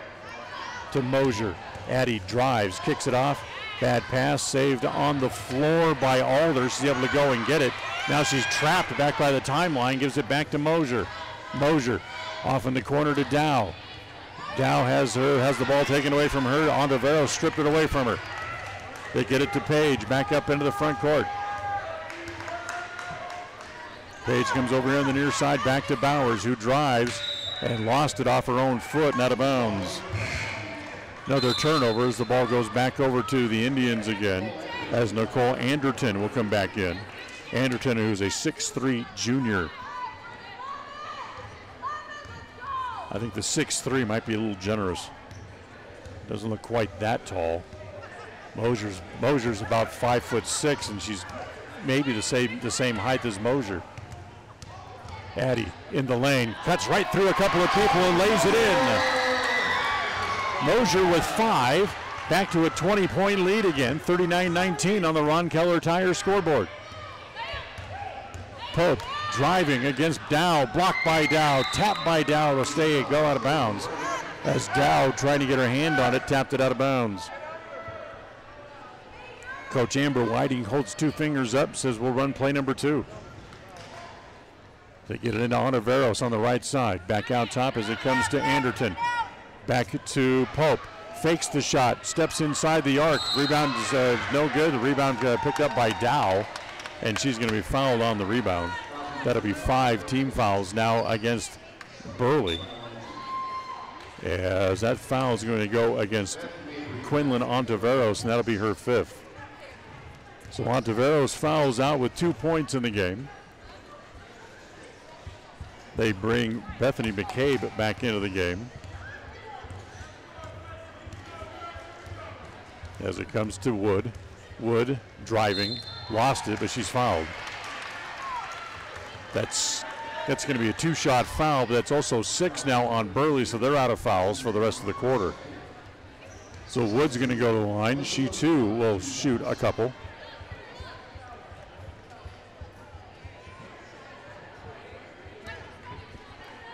to Mosier. Addie drives, kicks it off. Bad pass saved on the floor by Alder. She's able to go and get it. Now she's trapped back by the timeline, gives it back to Mosier. Mosier off in the corner to Dow. Dow has the ball taken away from her. Ontiveros stripped it away from her. They get it to Page, back up into the front court. Page comes over here on the near side, back to Bowers, who drives and lost it off her own foot and out of bounds. Another turnover as the ball goes back over to the Indians again, as Nicole Anderton will come back in. Anderton, who's a 6'3" junior. I think the 6'3" might be a little generous. Doesn't look quite that tall. Mosier's about 5'6", and she's maybe the same height as Mosier. Addie in the lane, cuts right through a couple of people and lays it in. Mosier with 5, back to a 20-point lead again, 39-19 on the Ron Keller Tire scoreboard. Pope driving against Dow, blocked by Dow, tapped by Dow to go out of bounds. As Dow, trying to get her hand on it, tapped it out of bounds. Coach Amber Whiting holds 2 fingers up, says we'll run play number 2. They get it into Ontiveros on the right side. Back out top as it comes to Anderton. Back to Pope. Fakes the shot, steps inside the arc. Rebound is no good. The rebound picked up by Dow, and she's going to be fouled on the rebound. That'll be 5 team fouls now against Burley, as that foul is going to go against Quinlan Ontiveros, and that'll be her 5th. So Ontiveros fouls out with 2 points in the game. They bring Bethany McCabe back into the game. As it comes to Wood. Wood driving, lost it, but she's fouled. That's going to be a 2-shot foul, but that's also 6 now on Burley, so they're out of fouls for the rest of the quarter. So Wood's going to go to the line. She too will shoot a couple.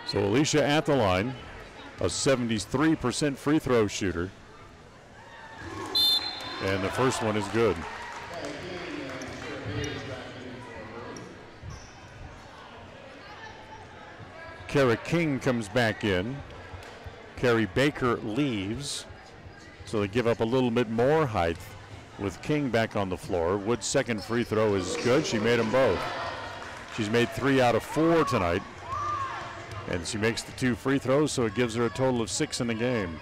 So Alicia at the line, a 73% free throw shooter. And the first one is good. Kara King comes back in. Carrie Baker leaves. So they give up a little bit more height with King back on the floor. Wood's second free throw is good. She made them both. She's made 3 out of 4 tonight. And she makes the 2 free throws, so it gives her a total of 6 in the game.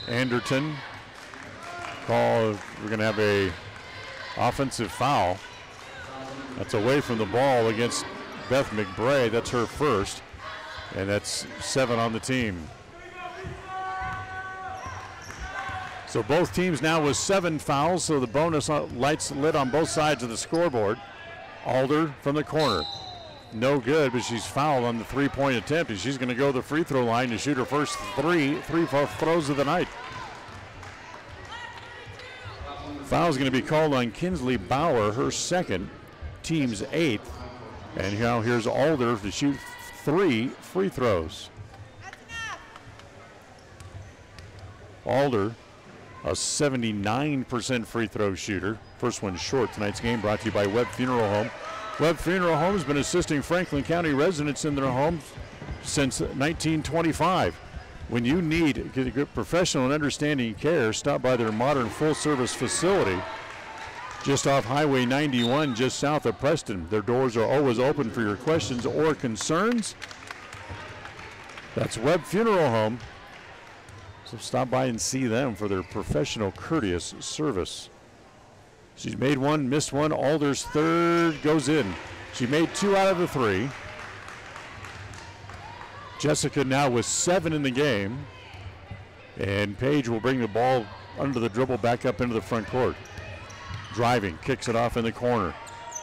Anderton, we're going to have a offensive foul. That's away from the ball against Beth McBray. That's her first, and that's 7 on the team. So both teams now with 7 fouls, so the bonus lights lit on both sides of the scoreboard. Alder from the corner. No good, but she's fouled on the 3-point attempt, and she's going to go to the free throw line to shoot her first 3 throws of the night. Foul is going to be called on Kinsley Bauer, her second, team's 8th. And now here's Alder to shoot 3 free throws. Alder, a 79% free throw shooter. First one short. Tonight's game brought to you by Webb Funeral Home. Webb Funeral Home has been assisting Franklin County residents in their homes since 1925. When you need good professional and understanding care, stop by their modern full-service facility just off Highway 91, just south of Preston. Their doors are always open for your questions or concerns. That's Webb Funeral Home. So stop by and see them for their professional, courteous service. She's made 1, missed 1. Alder's third goes in. She made 2 out of the 3. Jessica now with 7 in the game. And Paige will bring the ball under the dribble back up into the front court. Driving, kicks it off in the corner.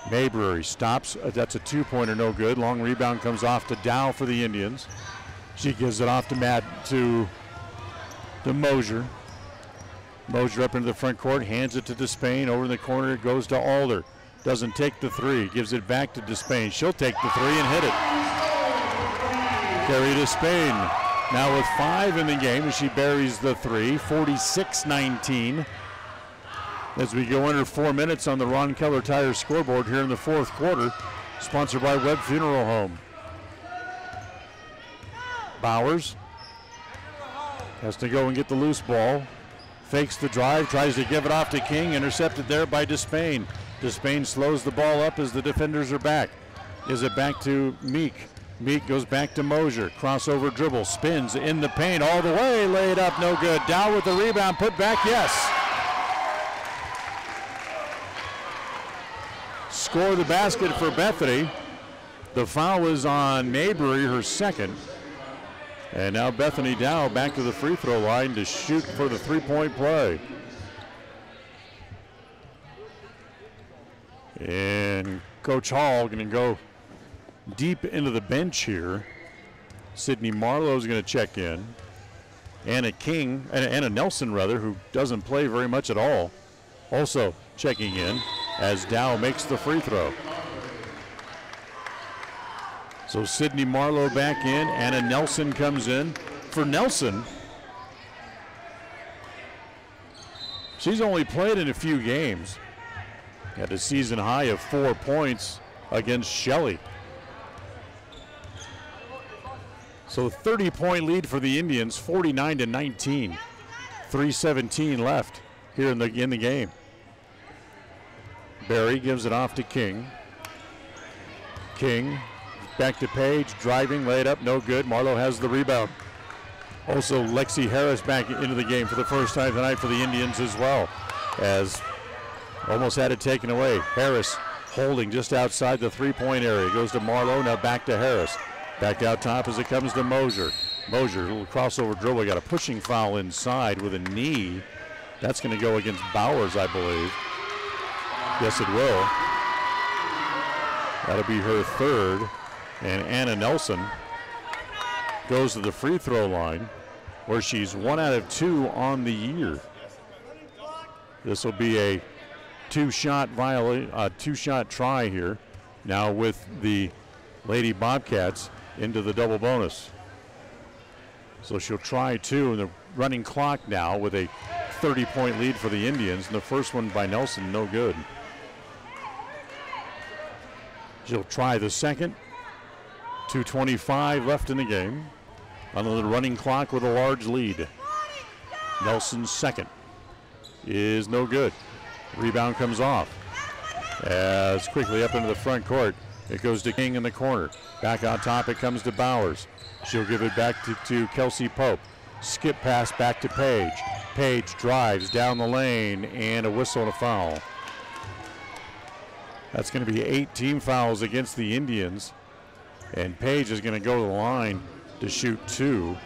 Mayberry stops. That's a 2-pointer, no good. Long rebound comes off to Dow for the Indians. She gives it off to Mosier. Mosier up into the front court, hands it to Despain. Over in the corner, it goes to Alder. Doesn't take the 3, gives it back to Despain. She'll take the 3 and hit it. Carrie Despain now with 5 in the game as she buries the 3, 46-19. As we go under 4 minutes on the Ron Keller Tire scoreboard here in the 4th quarter, sponsored by Webb Funeral Home. Bowers has to go and get the loose ball. Fakes the drive, tries to give it off to King, intercepted there by Despain. Despain slows the ball up as the defenders are back. Gives it back to Meek. Meek goes back to Mosier. Crossover dribble, spins in the paint all the way, laid up, no good. Dow with the rebound, put back, yes. Score the basket for Bethany. The foul is on Mayberry, her second. And now Bethany Dow back to the free throw line to shoot for the three-point play. And Coach Hall going to go deep into the bench here. Sydney Marlowe is going to check in. Anna Nelson, who doesn't play very much at all, also checking in as Dow makes the free throw. So Sydney Marlowe back in. Anna Nelson comes in. For Nelson, she's only played in a few games. Had a season high of 4 points against Shelley. So 30-point lead for the Indians, 49-19. 3:17 left here in the game. Barry gives it off to King. King back to Page, driving, laid up, no good. Marlowe has the rebound. Also, Lexi Harris back into the game for the first time tonight for the Indians as well, as almost had it taken away. Harris holding just outside the three-point area. Goes to Marlowe, now back to Harris. Back out top as it comes to Mosier. Mosier, a little crossover dribble, got a pushing foul inside with a knee. That's going to go against Bowers, I believe. Yes, it will. That'll be her third. And Anna Nelson goes to the free throw line, where she's 1 out of 2 on the year. This will be a two-shot try here. Now with the Lady Bobcats into the double bonus. So she'll try 2 in the running clock now with a 30-point lead for the Indians. And the first one by Nelson, no good. She'll try the second. 2:25 left in the game. On the running clock with a large lead. Nelson's second is no good. Rebound comes off. As quickly up into the front court, it goes to King in the corner. Back on top, it comes to Bowers. She'll give it back to Kelsey Pope. Skip pass back to Page. Page drives down the lane, and a whistle and a foul. That's going to be 8 team fouls against the Indians. And Page is going to go to the line to shoot 2.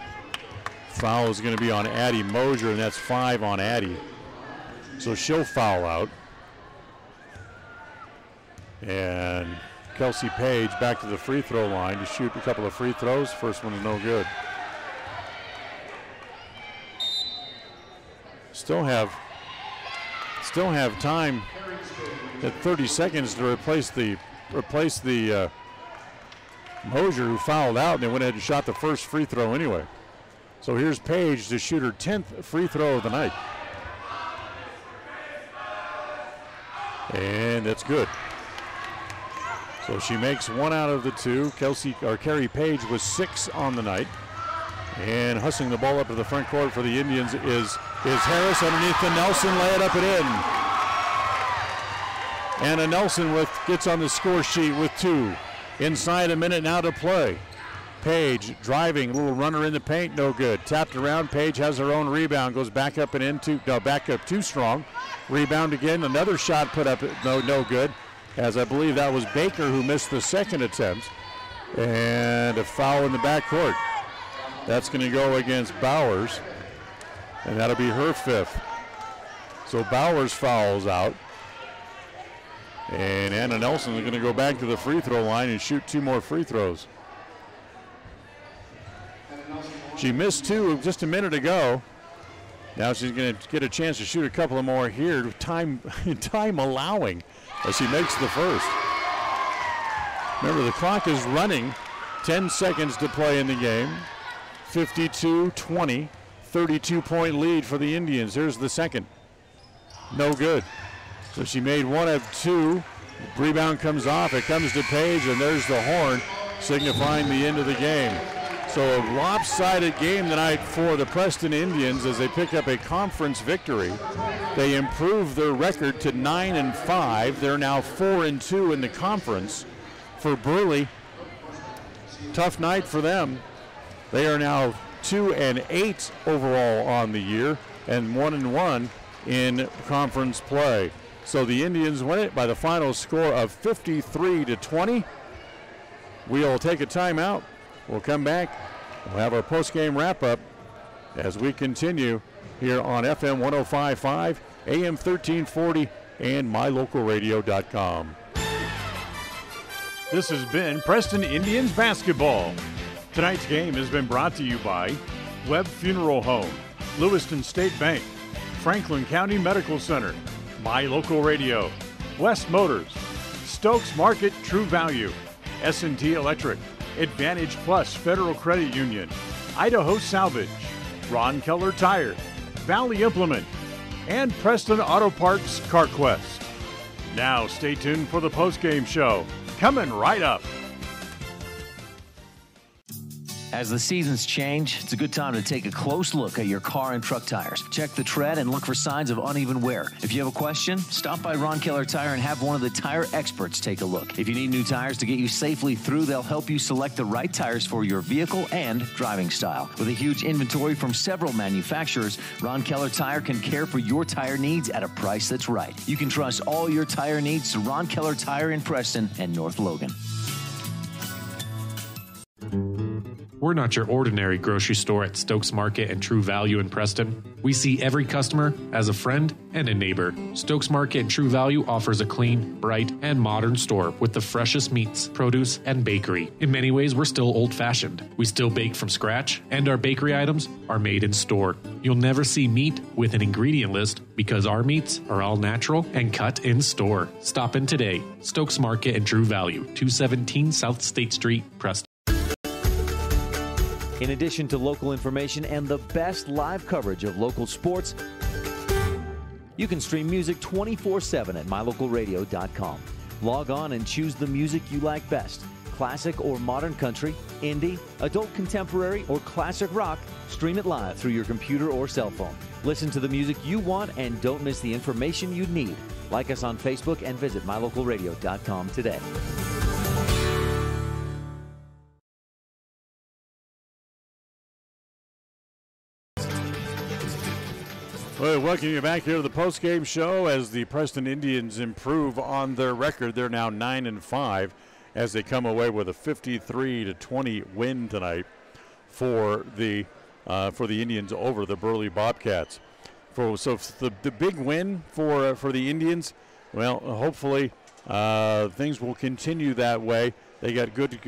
Foul is going to be on Addie Mosier, and that's 5 on Addie. So she'll foul out. And Kelsey Page back to the free throw line to shoot a couple of free throws. First one is no good. Still have time at 30 seconds to replace the Mosier, who fouled out, and they went ahead and shot the first free throw anyway. So here's Page to shoot her 10th free throw of the night. And that's good. So she makes 1 out of the 2. Carrie Page was 6 on the night. And hustling the ball up to the front court for the Indians is Harris underneath the Nelson, lay it up and in. Anna Nelson gets on the score sheet with 2. Inside a minute now to play. Page driving, little runner in the paint, no good. Tapped around, Page has her own rebound, goes back up and into, back up too strong. Rebound again, another shot put up, no good. As I believe that was Baker who missed the second attempt. And a foul in the backcourt. That's going to go against Bowers, and that'll be her 5th. So Bowers fouls out. And Anna Nelson is going to go back to the free throw line and shoot 2 more free throws. She missed 2 just a minute ago. Now she's going to get a chance to shoot a couple of more here, time allowing, as she makes the first. Remember, the clock is running. 10 seconds to play in the game. 52-20, 32-point lead for the Indians. Here's the second. No good. So she made 1 of 2. Rebound comes off. It comes to Page, and there's the horn signifying the end of the game. So a lopsided game tonight for the Preston Indians as they pick up a conference victory. They improve their record to 9-5. They're now 4-2 in the conference. For Burley, tough night for them. They are now 2-8 overall on the year and 1-1 in conference play. So the Indians win it by the final score of 53-20. We'll take a timeout. We'll come back We'll have our post-game wrap-up as we continue here on FM 105.5, AM 1340, and mylocalradio.com. This has been Preston Indians basketball. Tonight's game has been brought to you by Webb Funeral Home, Lewiston State Bank, Franklin County Medical Center, My Local Radio, West Motors, Stokes Market True Value, S&T Electric, Advantage Plus Federal Credit Union, Idaho Salvage, Ron Keller Tire, Valley Implement, and Preston Auto Parts CarQuest. Now stay tuned for the postgame show. Coming right up.
As the seasons change, it's a good time to take a close look at your car and truck tires. Check the tread and look for signs of uneven wear. If you have a question, stop by Ron Keller Tire and have one of the tire experts take a look. If you need new tires to get you safely through, they'll help you select the right tires for your vehicle and driving style. With a huge inventory from several manufacturers, Ron Keller Tire can care for your tire needs at a price that's right. You can trust all your tire needs to Ron Keller Tire in Preston and North Logan.
We're not your ordinary grocery store at Stokes Market and True Value in Preston. We see every customer as a friend and a neighbor. Stokes Market and True Value offers a clean, bright, and modern store with the freshest meats, produce, and bakery. In many ways, we're still old-fashioned. We still bake from scratch, and our bakery items are made in store. You'll never see meat with an ingredient list because our meats are all natural and cut in store. Stop in today. Stokes Market and True Value, 217 South State Street, Preston.
In addition to local information and the best live coverage of local sports, you can stream music 24/7 at mylocalradio.com. Log on and choose the music you like best. Classic or modern country, indie, adult contemporary, or classic rock. Stream it live through your computer or cell phone. Listen to the music you want and don't miss the information you need. Like us on Facebook and visit mylocalradio.com today.
Well, welcome you back here to the postgame show as the Preston Indians improve on their record. They're now 9-5 as they come away with a 53-20 win tonight for the Indians over the Burley Bobcats. So the big win for the Indians. Well, hopefully things will continue that way. They got good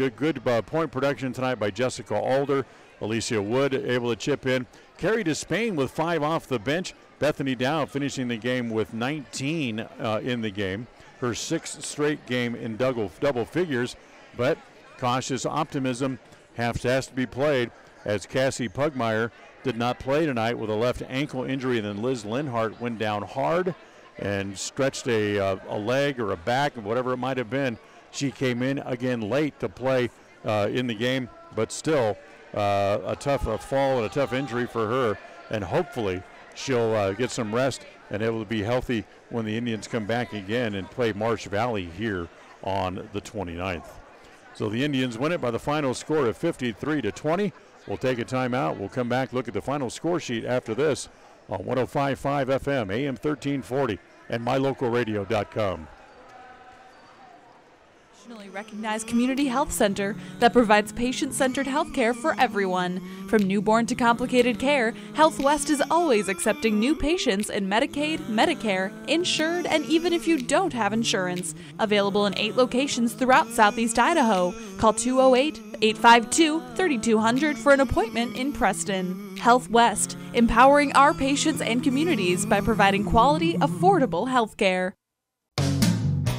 point production tonight by Jessica Alder. Alicia Wood able to chip in. Carrie Despain with 5 off the bench. Bethany Dow finishing the game with 19 in the game. Her 6th straight game in double figures. But cautious optimism has to be played as Cassie Pugmire did not play tonight with a left ankle injury. And then Liz Linhart went down hard and stretched a leg or a back, whatever it might have been. She came in again late to play in the game, but still a tough fall and a tough injury for her, and hopefully she'll get some rest and able to be healthy when the Indians come back again and play Marsh Valley here on the 29th. So the Indians win it by the final score of 53-20. We'll take a timeout. We'll come back, look at the final score sheet after this on 105.5 FM, AM 1340, and mylocalradio.com.
Recognized community health center that provides patient-centered health care for everyone. From newborn to complicated care, Health West is always accepting new patients in Medicaid, Medicare, insured, and even if you don't have insurance. Available in 8 locations throughout Southeast Idaho. Call 208-852-3200 for an appointment in Preston. Health West, empowering our patients and communities by providing quality, affordable health care.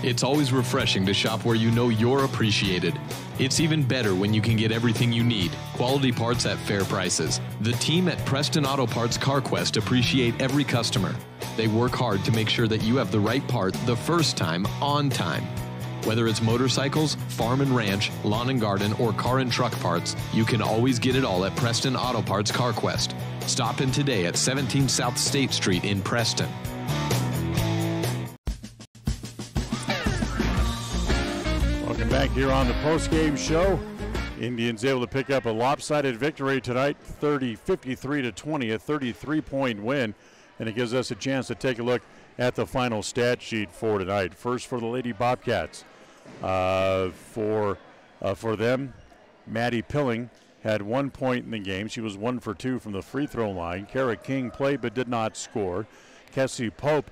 It's always refreshing to shop where you know you're appreciated. It's even better when you can get everything you need, quality parts at fair prices. The team at Preston Auto Parts CarQuest appreciate every customer. They work hard to make sure that you have the right part the first time, on time. Whether it's motorcycles, farm and ranch, lawn and garden, or car and truck parts, you can always get it all at Preston Auto Parts CarQuest. Stop in today at 17 South State Street in Preston.
Back here on the postgame show, Indians able to pick up a lopsided victory tonight, 53-20, a 33-point win, and it gives us a chance to take a look at the final stat sheet for tonight. First for the Lady Bobcats, for them, Maddie Pilling had 1 point in the game. She was 1 for 2 from the free throw line. Kara King played but did not score. Kessie Pope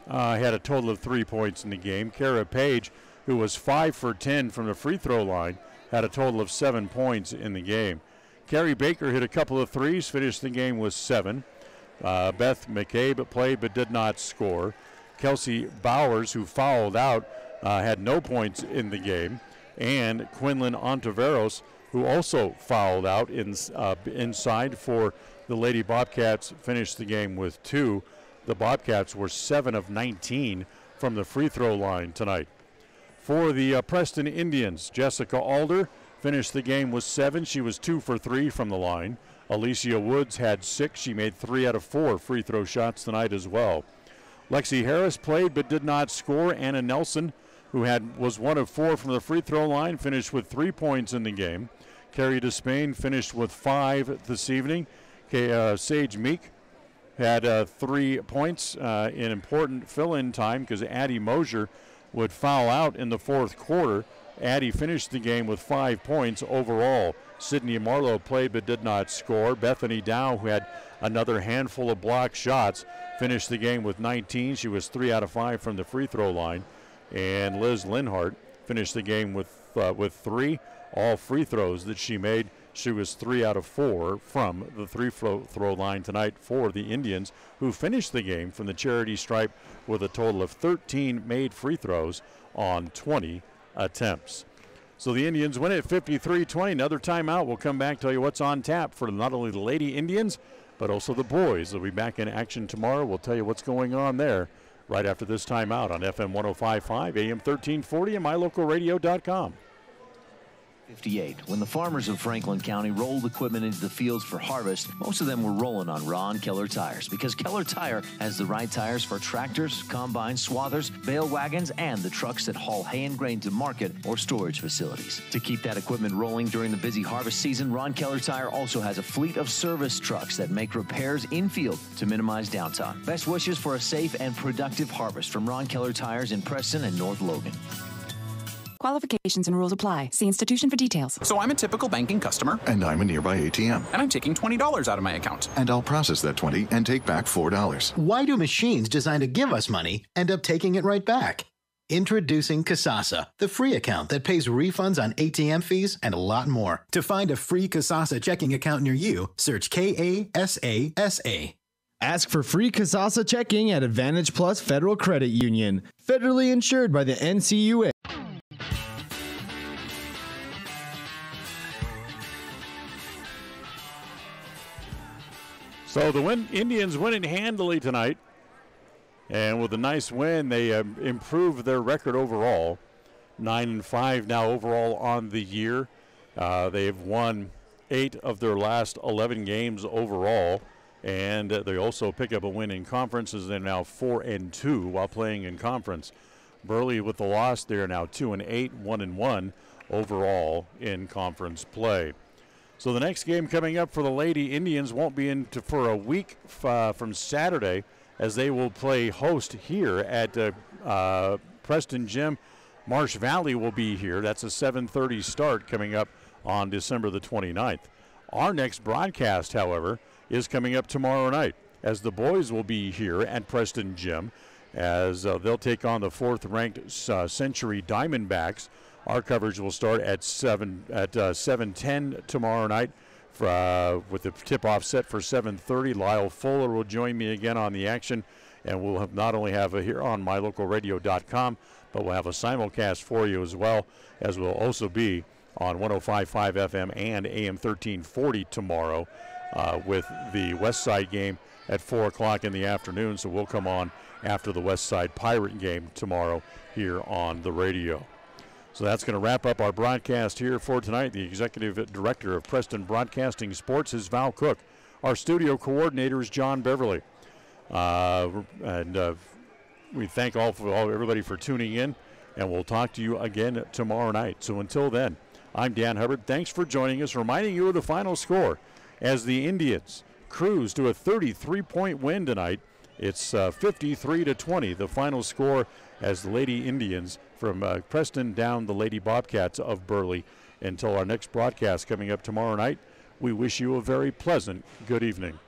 had a total of 3 points in the game. Kara Page, who was 5 for 10 from the free throw line, had a total of 7 points in the game. Carrie Baker hit a couple of threes, finished the game with 7. Beth McCabe played but did not score. Kelsey Bowers, who fouled out, had no points in the game. And Quinlan Ontiveros, who also fouled out inside for the Lady Bobcats, finished the game with 2. The Bobcats were 7 of 19 from the free throw line tonight. For the Preston Indians, Jessica Alder finished the game with 7. She was 2 for 3 from the line. Alicia Woods had 6. She made 3 out of 4 free throw shots tonight as well. Lexi Harris played but did not score. Anna Nelson, who was 1 of 4 from the free throw line, finished with 3 points in the game. Carrie Despain finished with 5 this evening. Sage Meek had 3 points in important fill-in time because Addie Mosier would foul out in the fourth quarter. Addie finished the game with 5 points overall. Sydney Marlowe played but did not score. Bethany Dow, who had another handful of block shots, finished the game with 19. She was 3 out of 5 from the free throw line. And Liz Linhart finished the game with 3. All free throws that she made, she was 3 out of 4 from the throw line tonight for the Indians, who finished the game from the charity stripe with a total of 13 made free throws on 20 attempts. So the Indians win it 53-20. Another timeout. We'll come back, tell you what's on tap for not only the Lady Indians, but also the boys. They'll be back in action tomorrow. We'll tell you what's going on there right after this timeout on FM 105.5, AM 1340, and mylocalradio.com.
58. When the farmers of Franklin County rolled equipment into the fields for harvest, most of them were rolling on Ron Keller tires, because Keller Tire has the right tires for tractors, combines, swathers, bale wagons, and the trucks that haul hay and grain to market or storage facilities. To keep that equipment rolling during the busy harvest season, Ron Keller Tire also has a fleet of service trucks that make repairs in-field to minimize downtime. Best wishes for a safe and productive harvest from Ron Keller Tires in Preston and North Logan.
Qualifications and rules apply. See institution for details.
So I'm a typical banking customer.
And I'm a nearby ATM.
And I'm taking $20 out of my account.
And I'll process that 20 and take back $4.
Why do machines designed to give us money end up taking it right back? Introducing Kasasa, the free account that pays refunds on ATM fees and a lot more. To find a free Kasasa checking account near you, search Kasasa.
Ask for free Kasasa checking at Advantage Plus Federal Credit Union. Federally insured by the NCUA.
So the Indians winning handily tonight. And with a nice win, they improved their record overall. 9-5 now overall on the year. They've won 8 of their last 11 games overall. And they also pick up a win in conference as they're now 4-2 while playing in conference. Burley with the loss, they're now 2-8, 1-1 overall in conference play. So the next game coming up for the Lady Indians won't be for a week from Saturday, as they will play host here at Preston Gym. Marsh Valley will be here. That's a 7:30 start coming up on December the 29th. Our next broadcast, however, is coming up tomorrow night, as the boys will be here at Preston Gym, as they'll take on the 4th-ranked Century Diamondbacks. Our coverage will start at 7:10 tomorrow night with the tip-off set for 7:30. Lyle Fuller will join me again on the action, and we'll not only have it here on mylocalradio.com, but we'll have a simulcast for you as well, as we'll also be on 105.5 FM and AM 1340 tomorrow with the West Side game at 4 o'clock in the afternoon. So we'll come on after the West Side Pirate game tomorrow here on the radio. So that's going to wrap up our broadcast here for tonight. The Executive Director of Preston Broadcasting Sports is Val Cook. Our studio coordinator is John Beverly. We thank everybody for tuning in, and we'll talk to you again tomorrow night. So until then, I'm Dan Hubbard. Thanks for joining us, reminding you of the final score as the Indians cruise to a 33-point win tonight. It's 53-20, the final score, as the Lady Indians from Preston down the Lady Bobcats of Burley. Until our next broadcast coming up tomorrow night, We wish you a very pleasant good evening.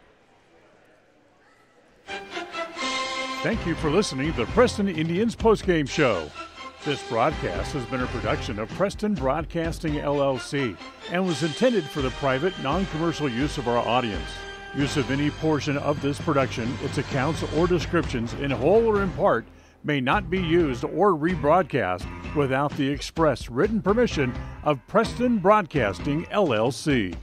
Thank you for listening to the Preston Indians postgame show. This broadcast has been a production of Preston Broadcasting, LLC, and was intended for the private, non-commercial use of our audience. Use of any portion of this production, its accounts or descriptions, in whole or in part, may not be used or rebroadcast without the express written permission of Preston Broadcasting, LLC.